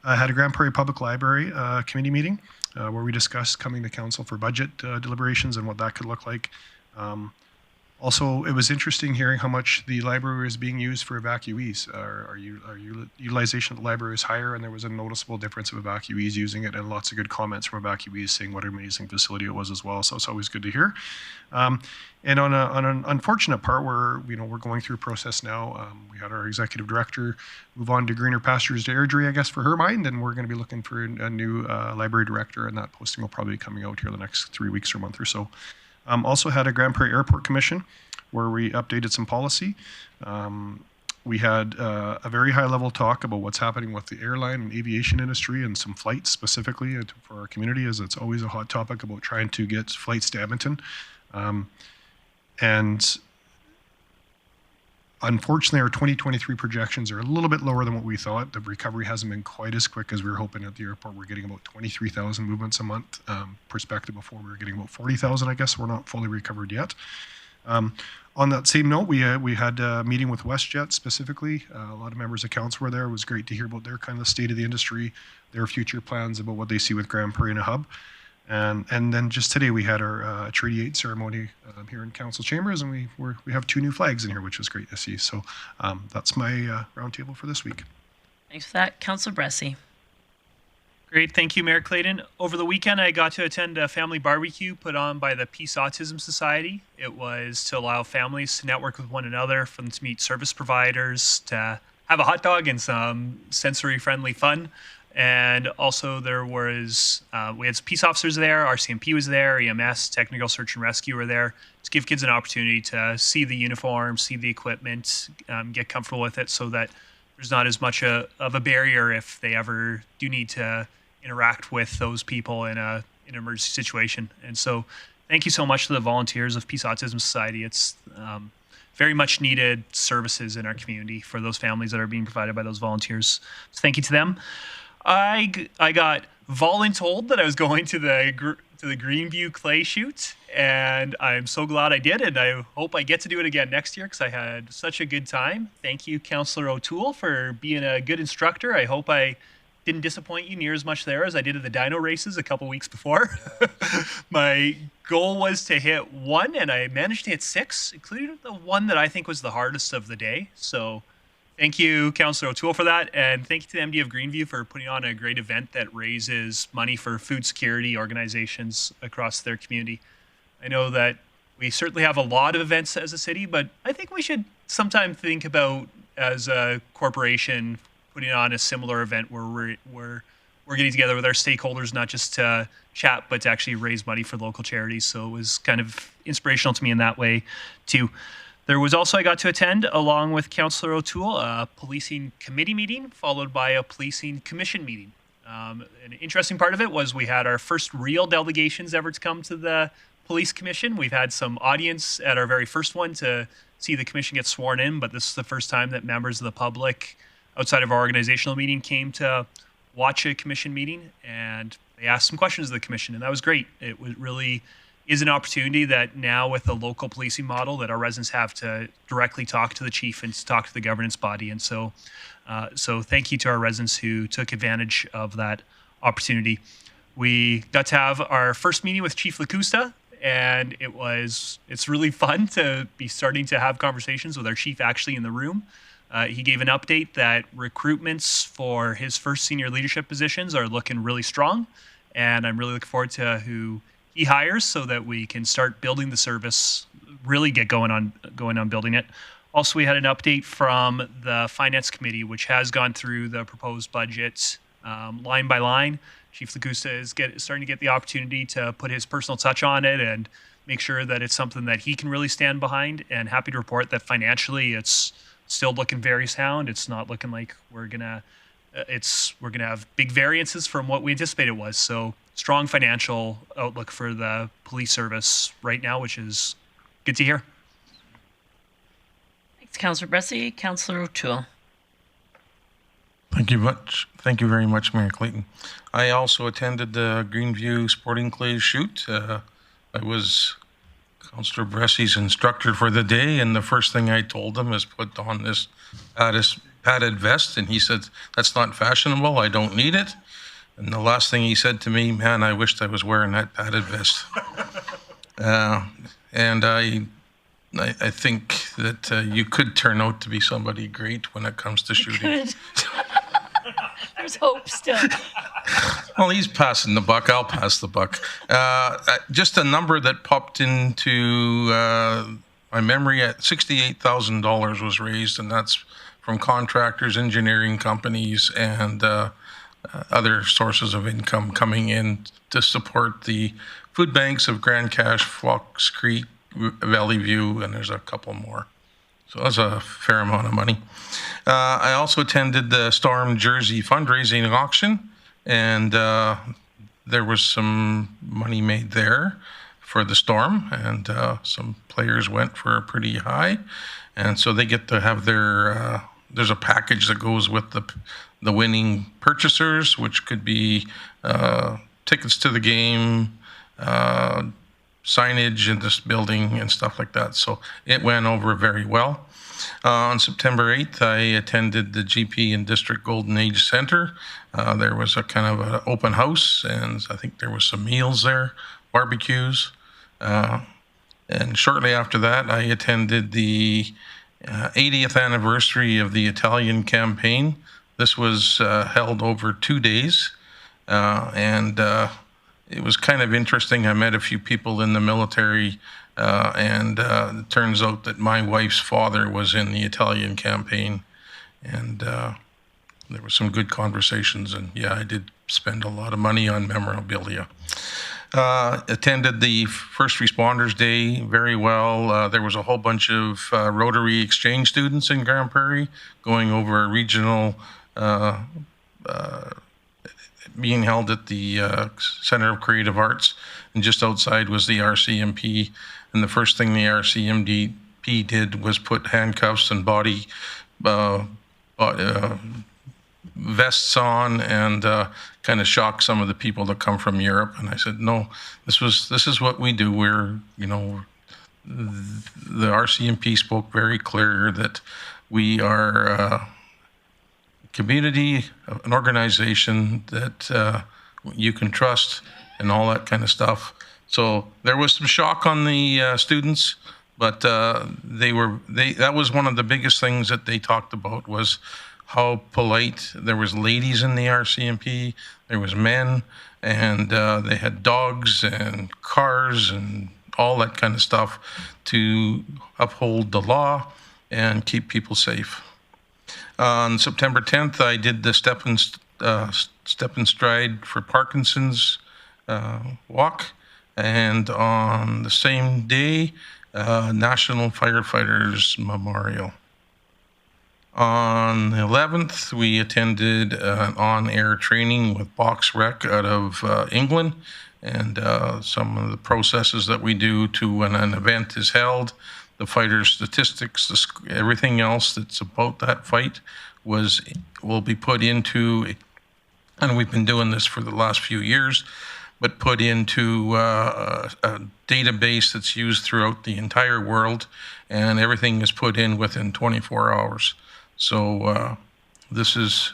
I had a Grande Prairie Public Library committee meeting where we discussed coming to council for budget deliberations and what that could look like. Also, it was interesting hearing how much the library is being used for evacuees. Our utilization of the library is higher, and there was a noticeable difference of evacuees using it, and lots of good comments from evacuees saying what an amazing facility it was as well. So it's always good to hear. And on an unfortunate part, where we're going through a process now. We had our executive director move on to greener pastures to Airdrie, I guess, for her mind, and we're going to be looking for a new library director, and that posting will probably be coming out here the next 3 weeks or a month or so. Also had a Grande Prairie Airport Commission where we updated some policy. We had a very high level talk about what's happening with the airline and aviation industry and some flights specifically for our community, as it's always a hot topic about trying to get flights to Edmonton. And unfortunately, our 2023 projections are a little bit lower than what we thought. The recovery hasn't been quite as quick as we were hoping at the airport. We're getting about 23,000 movements a month. Perspective before we were getting about 40,000, I guess. We're not fully recovered yet. On that same note, we had a meeting with WestJet specifically. A lot of members of council were there. It was great to hear about their kind of state of the industry, their future plans about what they see with Grande Prairie and a hub. And then just today we had our Treaty 8 ceremony here in council chambers, and we have 2 new flags in here, which was great to see. So that's my roundtable for this week. Thanks for that. Councillor Bressie. Great, thank you, Mayor Clayton. Over the weekend, I got to attend a family barbecue put on by the Peace Autism Society. It was to allow families to network with one another, for them to meet service providers, to have a hot dog and some sensory-friendly fun. And also there was, we had some peace officers there, RCMP was there, EMS, Technical Search and Rescue were there, to give kids an opportunity to see the uniform, see the equipment, get comfortable with it, so that there's not as much of a barrier if they ever do need to interact with those people in an emergency situation. And so thank you so much to the volunteers of Peace Autism Society. It's very much needed services in our community for those families that are being provided by those volunteers. So thank you to them. I got voluntold that I was going to to the Greenview clay shoot, and I'm so glad I did, and I hope I get to do it again next year because I had such a good time. Thank you, Councillor O'Toole, for being a good instructor. I hope I didn't disappoint you near as much there as I did at the dyno races a couple weeks before. My goal was to hit 1, and I managed to hit 6, including the one that I think was the hardest of the day. So thank you, Councillor O'Toole, for that, and thank you to the MD of Greenview for putting on a great event that raises money for food security organizations across their community. I know that we certainly have a lot of events as a city, but I think we should sometime think about, as a corporation, putting on a similar event where we're getting together with our stakeholders, not just to chat, but to actually raise money for local charities. So it was kind of inspirational to me in that way, too. There was also, I got to attend, along with Councillor O'Toole, a policing committee meeting, followed by a policing commission meeting. An interesting part of it was we had our first real delegations ever to come to the police commission. We've had some audience at our very first one to see the commission get sworn in, but this is the first time that members of the public outside of our organizational meeting came to watch a commission meeting, and they asked some questions of the commission, and that was great. It was really is an opportunity that now with the local policing model that our residents have to directly talk to the chief and to talk to the governance body. And so thank you to our residents who took advantage of that opportunity. We got to have our first meeting with Chief Lacusta, and it's really fun to be starting to have conversations with our chief actually in the room. He gave an update that recruitments for his first senior leadership positions are looking really strong, and I'm really looking forward to who he hires so that we can start building the service, really get going on building it. Also, we had an update from the Finance Committee, which has gone through the proposed budget line by line. Chief Lacusta is starting to get the opportunity to put his personal touch on it and make sure that it's something that he can really stand behind, and happy to report that financially it's still looking very sound. It's not looking like we're gonna have big variances from what we anticipated it was. So strong financial outlook for the police service right now, which is good to hear. Thanks, Councillor Bressie. Councillor O'Toole. Thank you much. Thank you very much, Mayor Clayton. I also attended the Greenview Sporting Clay shoot. I was Councillor Bressie's instructor for the day, and the first thing I told him is put on this padded vest, and he said, "That's not fashionable. I don't need it." And the last thing he said to me, "Man, I wished I was wearing that padded vest." And I think that you could turn out to be somebody great when it comes to shooting. There's hope still. Well, he's passing the buck. I'll pass the buck. Just a number that popped into my memory at $68,000 was raised, and that's from contractors, engineering companies, and other sources of income coming in to support the food banks of Grand Cache, Fox Creek, Valley View, and there's a couple more. So that's a fair amount of money. I also attended the Storm Jersey fundraising auction, and there was some money made there for the Storm, and some players went for pretty high, and so they get to have their there's a package that goes with the winning purchasers, which could be tickets to the game, signage in this building and stuff like that. So it went over very well. On September 8th, I attended the GP and District Golden Age Center. There was a kind of an open house, and I think there was some meals there, barbecues. And shortly after that, I attended the 80th anniversary of the Italian campaign. This was held over 2 days, and it was kind of interesting. I met a few people in the military, and it turns out that my wife's father was in the Italian campaign, and there were some good conversations, and yeah, I did spend a lot of money on memorabilia. Attended the First Responders Day very well. There was a whole bunch of Rotary exchange students in Grande Prairie going over a regional being held at the Center of Creative Arts, and just outside was the RCMP. And the first thing the RCMP did was put handcuffs and vests on and kind of shock some of the people that come from Europe. And I said, no, this is what we do. We're, the RCMP spoke very clear that we are a community, an organization that you can trust and all that kind of stuff. So there was some shock on the students, but that was one of the biggest things that they talked about was how polite. There was ladies in the RCMP, there was men, and they had dogs and cars and all that kind of stuff to uphold the law and keep people safe. On September 10th, I did the Step and Stride for Parkinson's walk, and on the same day, National Firefighters Memorial. On the 11th, we attended an on-air training with Box Rec out of England, and some of the processes that we do to when an event is held, the fighter statistics, everything else that's about that fight will be put into, and we've been doing this for the last few years, but put into a database that's used throughout the entire world, and everything is put in within 24 hours. So this is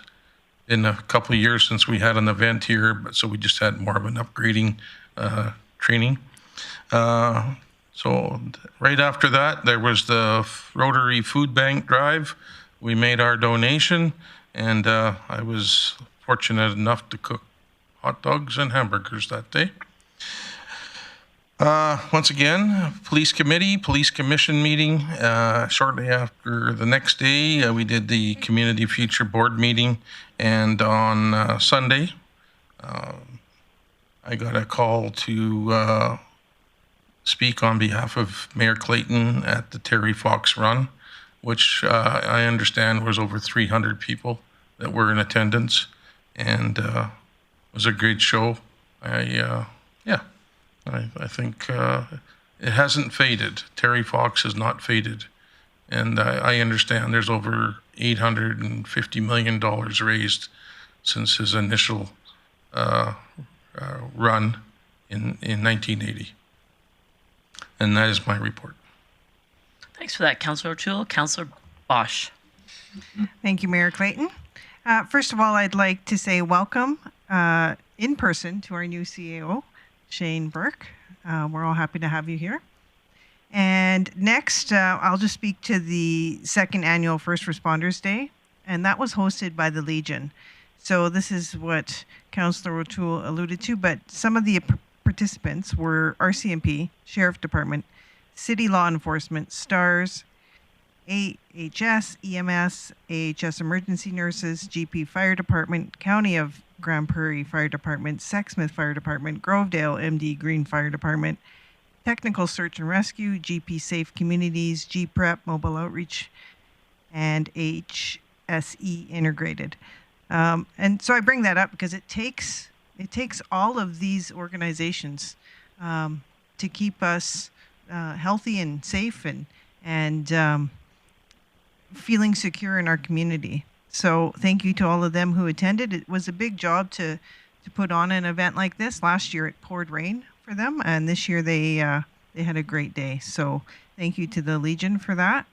in a couple of years since we had an event here, but so we just had more of an upgrading training. So right after that, there was the Rotary Food Bank Drive. We made our donation, and I was fortunate enough to cook hot dogs and hamburgers that day. Once again, police committee, police commission meeting. Shortly after the next day, we did the Community Future Board meeting. And on Sunday, I got a call to speak on behalf of Mayor Clayton at the Terry Fox Run, which I understand was over 300 people that were in attendance. And it was a great show. I think it hasn't faded. Terry Fox has not faded. And I understand there's over $850 million raised since his initial run in 1980. And that is my report. Thanks for that, Councillor O'Toole. Councillor Bosch. Thank you, Mayor Clayton. First of all, I'd like to say welcome in person to our new CAO, Shane Burke. We're all happy to have you here. And next, I'll just speak to the second annual First Responders Day, and that was hosted by the Legion. So this is what Councillor O'Toole alluded to, but some of the participants were RCMP, Sheriff Department, City Law Enforcement, STARS, AHS, EMS, AHS Emergency Nurses, GP Fire Department, County of Grande Prairie Fire Department, Sexsmith Fire Department, Grovedale MD Green Fire Department, Technical Search and Rescue, GP Safe Communities, GPREP, Mobile Outreach, and HSE Integrated. And so I bring that up because it takes all of these organizations to keep us healthy and safe and feeling secure in our community. So thank you to all of them who attended. It was a big job to put on an event like this. Last year it poured rain for them, and this year they had a great day. So thank you to the Legion for that.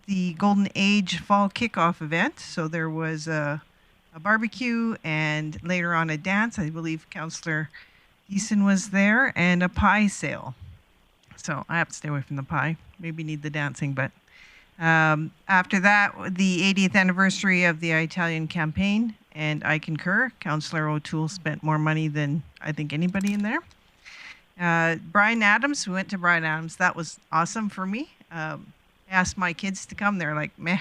The Golden Age Fall Kickoff event. So there was a barbecue and later on a dance. I believe Councillor Eason was there, and a pie sale. So I have to stay away from the pie. Maybe need the dancing, but after that, the 80th anniversary of the Italian campaign, and I concur. Councillor O'Toole spent more money than I think anybody in there. Brian Adams, we went to Brian Adams. That was awesome for me. Asked my kids to come. They're like, meh,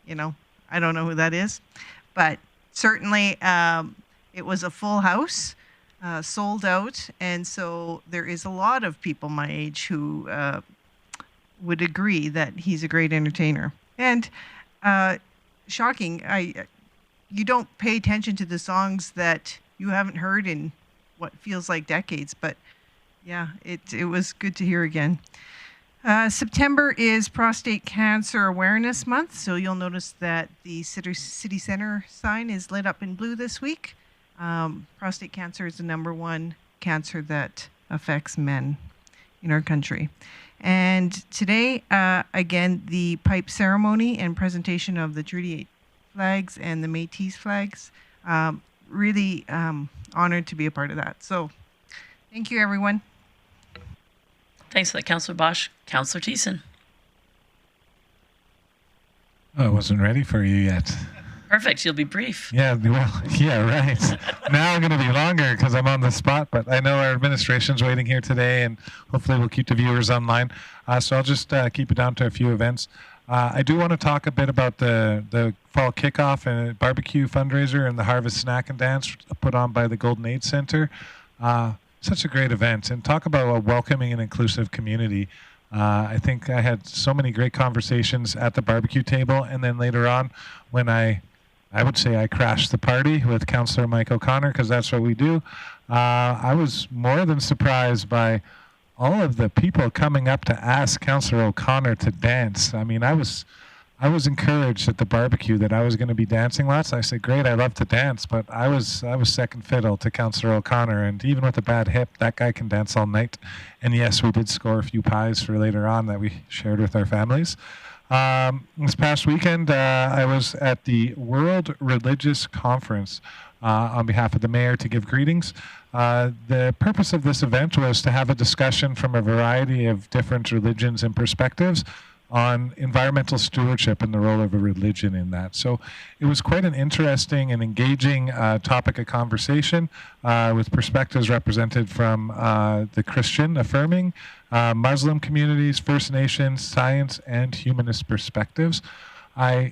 I don't know who that is. But certainly it was a full house, sold out. And so there is a lot of people my age who would agree that he's a great entertainer. And shocking, you don't pay attention to the songs that you haven't heard in what feels like decades, but yeah, it was good to hear again. September is Prostate Cancer Awareness Month, so you'll notice that the city center sign is lit up in blue this week. Prostate cancer is the #1 cancer that affects men in our country. And today, again, the pipe ceremony and presentation of the Treaty 8 flags and the Métis flags. Really honored to be a part of that. So thank you, everyone. Thanks for that, Councillor Bosch. Councillor Thiessen. Oh, I wasn't ready for you yet. Perfect. You'll be brief. Yeah, well, yeah, right. Now I'm going to be longer because I'm on the spot, but I know our administration's waiting here today, and hopefully we'll keep the viewers online. So I'll just keep it down to a few events. I do want to talk a bit about the fall kickoff and barbecue fundraiser and the Harvest Snack and Dance put on by the Golden Age Center. Such a great event, and talk about a welcoming and inclusive community. I think I had so many great conversations at the barbecue table, and then later on when I would say I crashed the party with Councillor Mike O'Connor, because that's what we do. I was more than surprised by all of the people coming up to ask Councillor O'Connor to dance. I mean, I was encouraged at the barbecue that I was going to be dancing lots. I said, great, I love to dance, but I was second fiddle to Councillor O'Connor, and even with a bad hip, that guy can dance all night. And yes, we did score a few pies for later on that we shared with our families. This past weekend, I was at the World Religious Conference on behalf of the mayor to give greetings. The purpose of this event was to have a discussion from a variety of different religions and perspectives on environmental stewardship and the role of a religion in that. So it was quite an interesting and engaging topic of conversation with perspectives represented from the Christian affirming, Muslim communities, First Nations, science, and humanist perspectives. The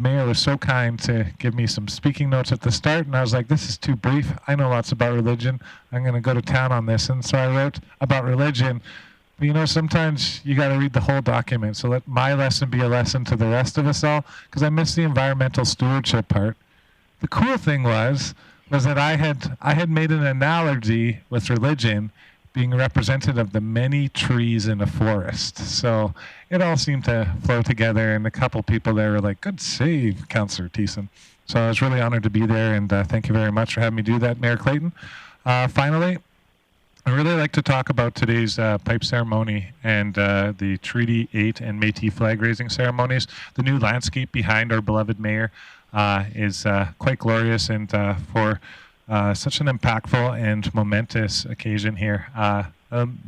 mayor was so kind to give me some speaking notes at the start, and I was like, this is too brief. I know lots about religion. I'm going to go to town on this. And so I wrote about religion. But, you know, sometimes you got to read the whole document. So let my lesson be a lesson to the rest of us all, because I missed the environmental stewardship part. The cool thing was that I had made an analogy with religion being representative of the many trees in a forest. So it all seemed to flow together, and a couple people there were like, good save, Councillor Thiessen. So I was really honored to be there, and thank you very much for having me do that, Mayor Clayton. Finally, I really like to talk about today's pipe ceremony and the Treaty 8 and Métis flag raising ceremonies. The new landscape behind our beloved mayor is quite glorious, and for such an impactful and momentous occasion here.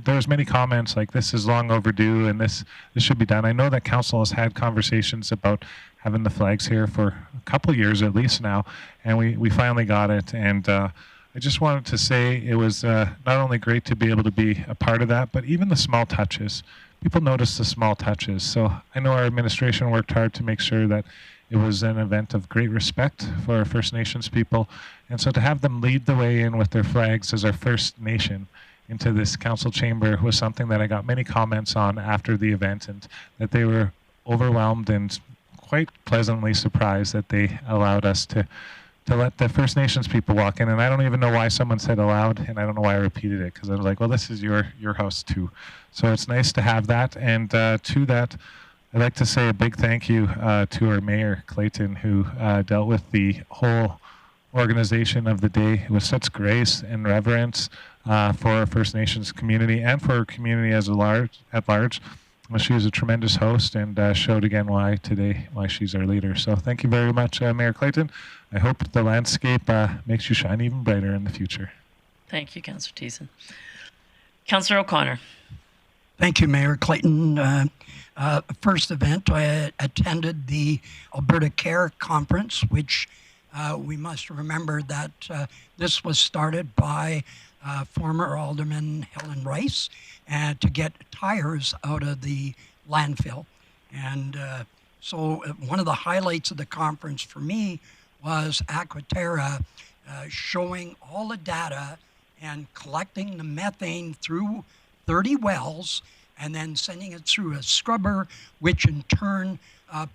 There's many comments like this is long overdue and this should be done. I know that council has had conversations about having the flags here for a couple of years at least now, and we finally got it. And I just wanted to say it was not only great to be able to be a part of that, but even the small touches. People notice the small touches. So I know our administration worked hard to make sure that it was an event of great respect for our First Nations people. And so to have them lead the way in with their flags as our First Nation into this council chamber was something that I got many comments on after the event, and that they were overwhelmed and quite pleasantly surprised that they allowed us to let the First Nations people walk in. And I don't even know why someone said allowed, and I don't know why I repeated it, because I was like, well, this is your house too. So it's nice to have that. And to that, I'd like to say a big thank you to our Mayor Clayton, who dealt with the whole organization of the day with such grace and reverence for our First Nations community and for our community at large. She was a tremendous host and showed again why she's our leader. So thank you very much, Mayor Clayton. I hope the landscape makes you shine even brighter in the future. Thank you, Councillor Thiessen. Councillor O'Connor. Thank you, Mayor Clayton. First event, I attended the Alberta Care Conference, which we must remember that this was started by former Alderman Helen Rice to get tires out of the landfill. And so one of the highlights of the conference for me was Aquaterra showing all the data and collecting the methane through 30 wells and then sending it through a scrubber, which in turn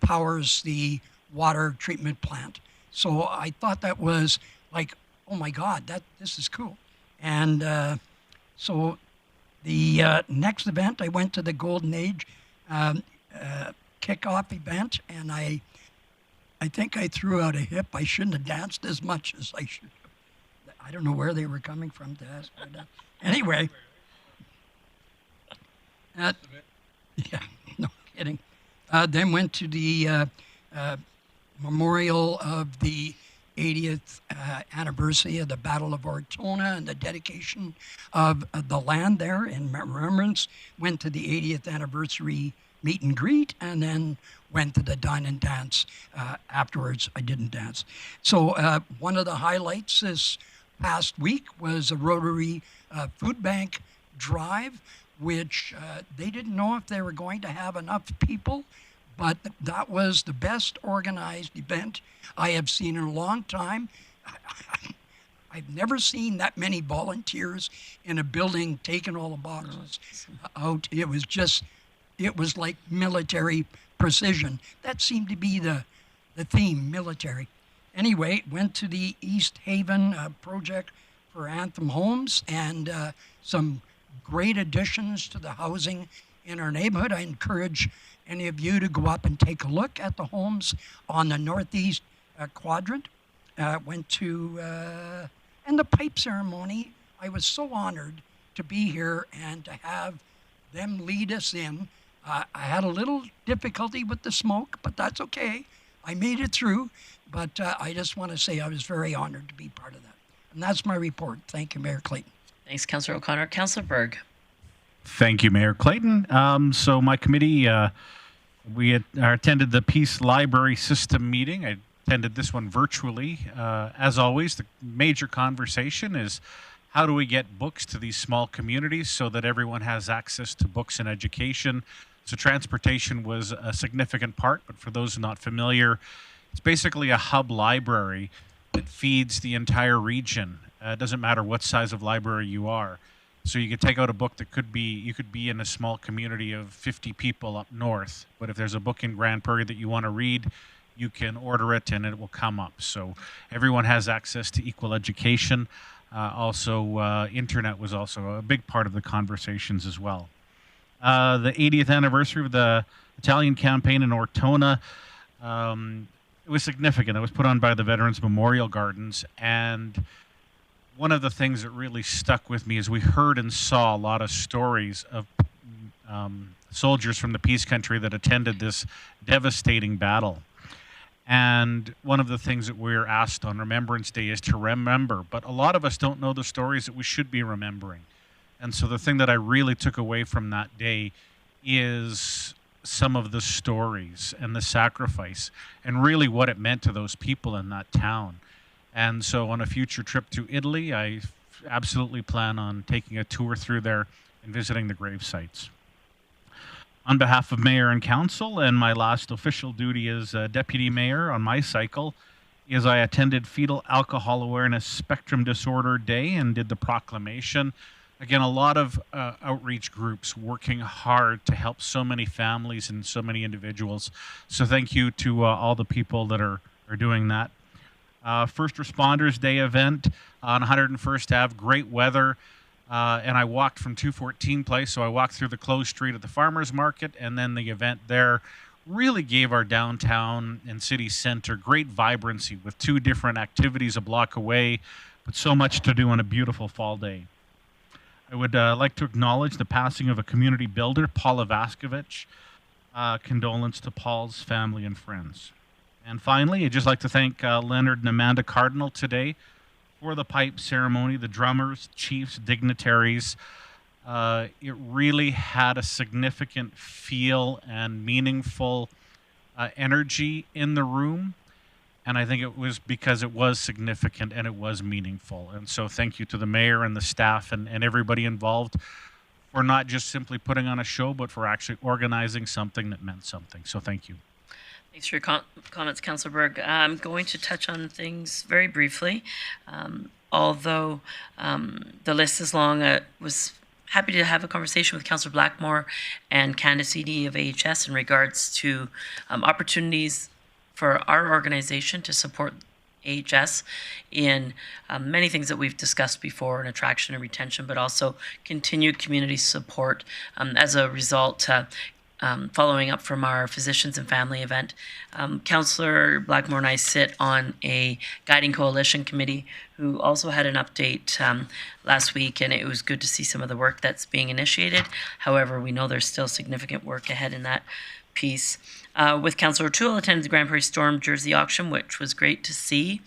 powers the water treatment plant. So I thought that was like, oh my God, this is cool. And so The next event, I went to the Golden Age kickoff event, and I think I threw out a hip. I shouldn't have danced as much as I should have. I don't know where they were coming from to ask for that. Anyway. Yeah, no kidding. Then went to the memorial of the 80th anniversary of the Battle of Ortona and the dedication of the land there in remembrance. Went to the 80th anniversary meet and greet, and then went to the dine and dance afterwards. I didn't dance. So one of the highlights this past week was a Rotary food bank drive, which they didn't know if they were going to have enough people, but that was the best organized event I have seen in a long time. I've never seen that many volunteers in a building taking all the boxes out. It was like military precision. That seemed to be the theme, military. Anyway, went to the East Haven project for Anthem homes and some great additions to the housing in our neighborhood. I encourage any of you to go up and take a look at the homes on the northeast quadrant. Went to, and the pipe ceremony. I was so honored to be here and to have them lead us in. I had a little difficulty with the smoke, but that's okay. I made it through, but I just want to say I was very honored to be part of that. And that's my report. Thank you, Mayor Clayton. Thanks, Councillor O'Connor. Councillor Berg. Thank you, Mayor Clayton. So my committee, we attended the Peace Library System meeting. I attended this one virtually. As always, the major conversation is how do we get books to these small communities so that everyone has access to books and education. So transportation was a significant part, but for those not familiar, it's basically a hub library that feeds the entire region. It doesn't matter what size of library you are. So you could take out a book that you could be in a small community of 50 people up north, but if there's a book in Grande Prairie that you want to read, you can order it and it will come up. So everyone has access to equal education. Internet was also a big part of the conversations as well. The 80th anniversary of the Italian campaign in Ortona, it was significant. It was put on by the Veterans Memorial Gardens, and one of the things that really stuck with me is we heard and saw a lot of stories of soldiers from the peace country that attended this devastating battle. And one of the things that we're asked on Remembrance Day is to remember, but a lot of us don't know the stories that we should be remembering. And so the thing that I really took away from that day is some of the stories and the sacrifice and really what it meant to those people in that town. And so on a future trip to Italy, I absolutely plan on taking a tour through there and visiting the grave sites. On behalf of Mayor and Council, and my last official duty as Deputy Mayor on my cycle, is I attended Fetal Alcohol Awareness Spectrum Disorder Day and did the proclamation. Again, a lot of outreach groups working hard to help so many families and so many individuals. So thank you to all the people that are doing that. First Responders Day event on 101st Ave, great weather. And I walked from 214 Place, so I walked through the closed street at the farmers market, and then the event there really gave our downtown and city center great vibrancy with 2 different activities a block away, but so much to do on a beautiful fall day. I would like to acknowledge the passing of a community builder, Paula Vaskovich. Condolence to Paul's family and friends. And finally, I'd just like to thank Leonard and Amanda Cardinal today for the pipe ceremony, the drummers, chiefs, dignitaries. It really had a significant feel and meaningful energy in the room. And I think it was because it was significant and it was meaningful. And so thank you to the mayor and the staff and everybody involved for not just simply putting on a show, but for actually organizing something that meant something. So thank you. Thanks for your comments, Councillor Berg. I'm going to touch on things very briefly. Although the list is long, I was happy to have a conversation with Councillor Blackmore and Candace Edie of AHS in regards to opportunities for our organization to support AHS in many things that we've discussed before in attraction and retention, but also continued community support as a result. Following up from our physicians and family event, Councillor Blackmore and I sit on a guiding coalition committee who also had an update last week, and it was good to see some of the work that's being initiated. However, we know there's still significant work ahead in that piece. With Councillor O'Toole, attended the Grande Prairie Storm Jersey auction, which was great to see.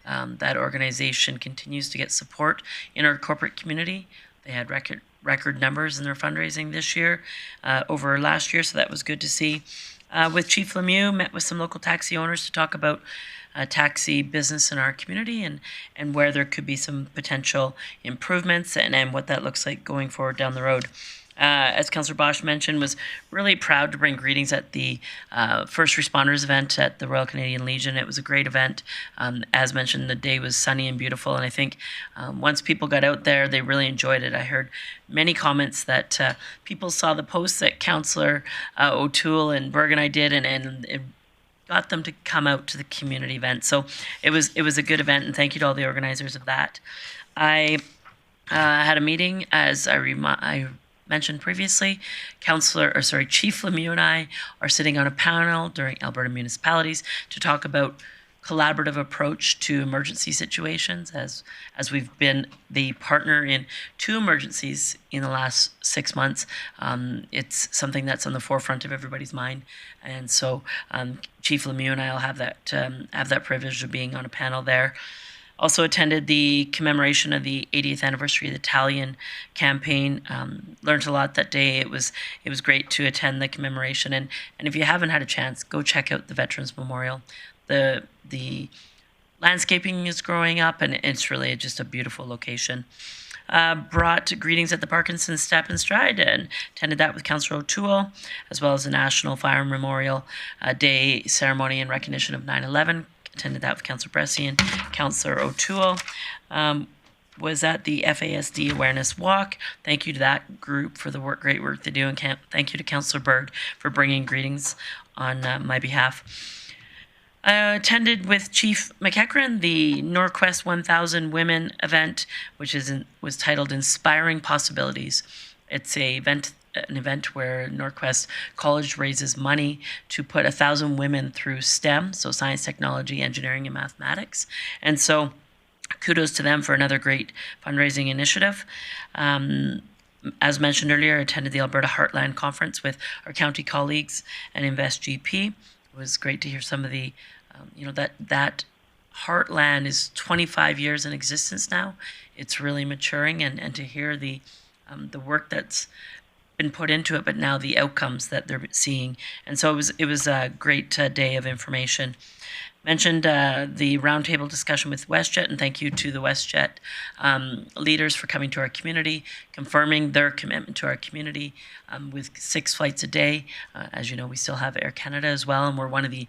That organization continues to get support in our corporate community. They had record numbers in their fundraising this year over last year, so that was good to see. With Chief Lemieux, met with some local taxi owners to talk about taxi business in our community and where there could be some potential improvements and what that looks like going forward down the road. As Councillor Bosch mentioned, was really proud to bring greetings at the first responders event at the Royal Canadian Legion. It was a great event. As mentioned, the day was sunny and beautiful, and I think once people got out there, they really enjoyed it. I heard many comments that people saw the posts that Councillor O'Toole and Berg and I did, and it got them to come out to the community event. So it was a good event, and thank you to all the organizers of that. I had a meeting, as I mentioned previously. Chief Lemieux and I are sitting on a panel during Alberta Municipalities to talk about collaborative approach to emergency situations, as we've been the partner in 2 emergencies in the last 6 months. It's something that's on the forefront of everybody's mind, and so Chief Lemieux and I will have that privilege of being on a panel there. Also attended the commemoration of the 80th anniversary of the Italian campaign. Learned a lot that day. It was great to attend the commemoration. And if you haven't had a chance, go check out the Veterans Memorial. The landscaping is growing up, and it's really just a beautiful location. Brought greetings at the Parkinson Step and Stride and attended that with Councillor O'Toole, as well as the National Fire Memorial Day ceremony in recognition of 9/11. Attended that with Councillor Bressie and Councillor O'Toole. Was at the FASD Awareness Walk. Thank you to that group for the great work they do, and thank you to Councillor Berg for bringing greetings on my behalf. I attended with Chief McEachran the Norquest 1000 Women event, which was titled Inspiring Possibilities. It's an event where Norquest College raises money to put 1,000 women through STEM, so science, technology, engineering, and mathematics. And so kudos to them for another great fundraising initiative. As mentioned earlier, I attended the Alberta Heartland Conference with our county colleagues and Invest GP. It was great to hear some of the, that Heartland is 25 years in existence now. It's really maturing, and to hear the work that's been put into it, but now the outcomes that they're seeing. And so it was a great day of information. Mentioned the roundtable discussion with WestJet, and thank you to the WestJet leaders for coming to our community, confirming their commitment to our community with 6 flights a day. As you know, we still have Air Canada as well, and we're one of the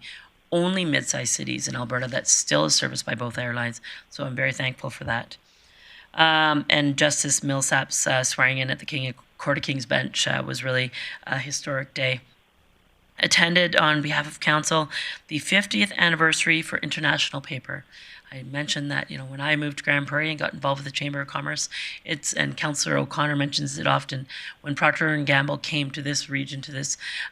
only mid-sized cities in Alberta that still is serviced by both airlines. So I'm very thankful for that. And Justice Millsap's swearing in at the Court of King's Bench was really a historic day. Attended on behalf of Council the 50th anniversary for International Paper. I mentioned that, when I moved to Grande Prairie and got involved with the Chamber of Commerce, and Councillor O'Connor mentions it often, when Procter & Gamble came to this region,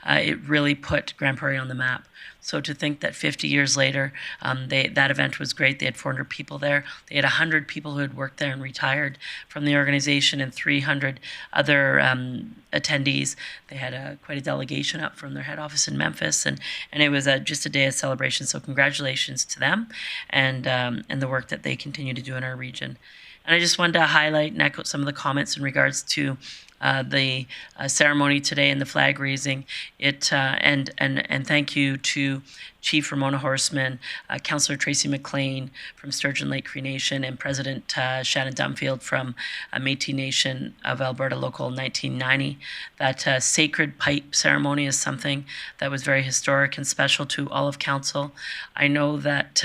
it really put Grande Prairie on the map. So to think that 50 years later, that event was great. They had 400 people there. They had 100 people who had worked there and retired from the organization, and 300 other attendees. They had quite a delegation up from their head office in Memphis, and it was just a day of celebration. So congratulations to them and the work that they continue to do in our region. And I just wanted to highlight and echo some of the comments in regards to the ceremony today and the flag raising. And thank you to Chief Ramona Horseman, Councillor Tracy McLean from Sturgeon Lake Cree Nation, and President Shannon Dunfield from Métis Nation of Alberta Local 1990. That sacred pipe ceremony is something that was very historic and special to all of Council. I know that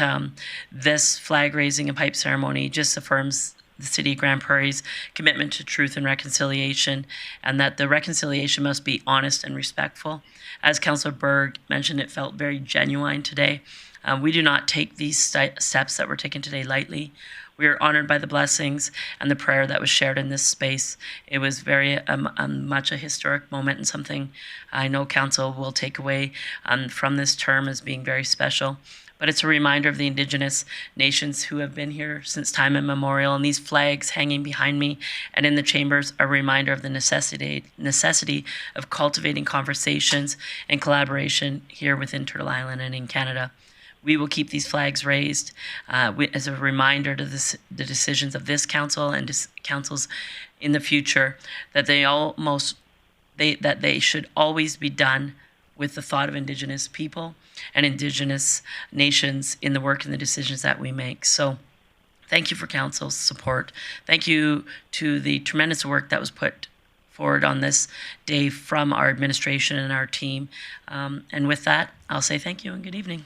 this flag raising and pipe ceremony just affirms the City of Grande Prairie's commitment to truth and reconciliation, and that the reconciliation must be honest and respectful. As Councillor Berg mentioned, it felt very genuine today. We do not take these steps that were taken today lightly. We are honored by the blessings and the prayer that was shared in this space. It was very much a historic moment and something I know Council will take away from this term as being very special. But it's a reminder of the Indigenous nations who have been here since time immemorial, and these flags hanging behind me and in the chambers are a reminder of the necessity of cultivating conversations and collaboration here within Turtle Island and in Canada. We will keep these flags raised as a reminder to the decisions of this council and councils in the future that they should always be done with the thought of Indigenous people and Indigenous nations in the work and the decisions that we make. So thank you for Council's support. Thank you to the tremendous work that was put forward on this day from our administration and our team. And with that, I'll say thank you and good evening.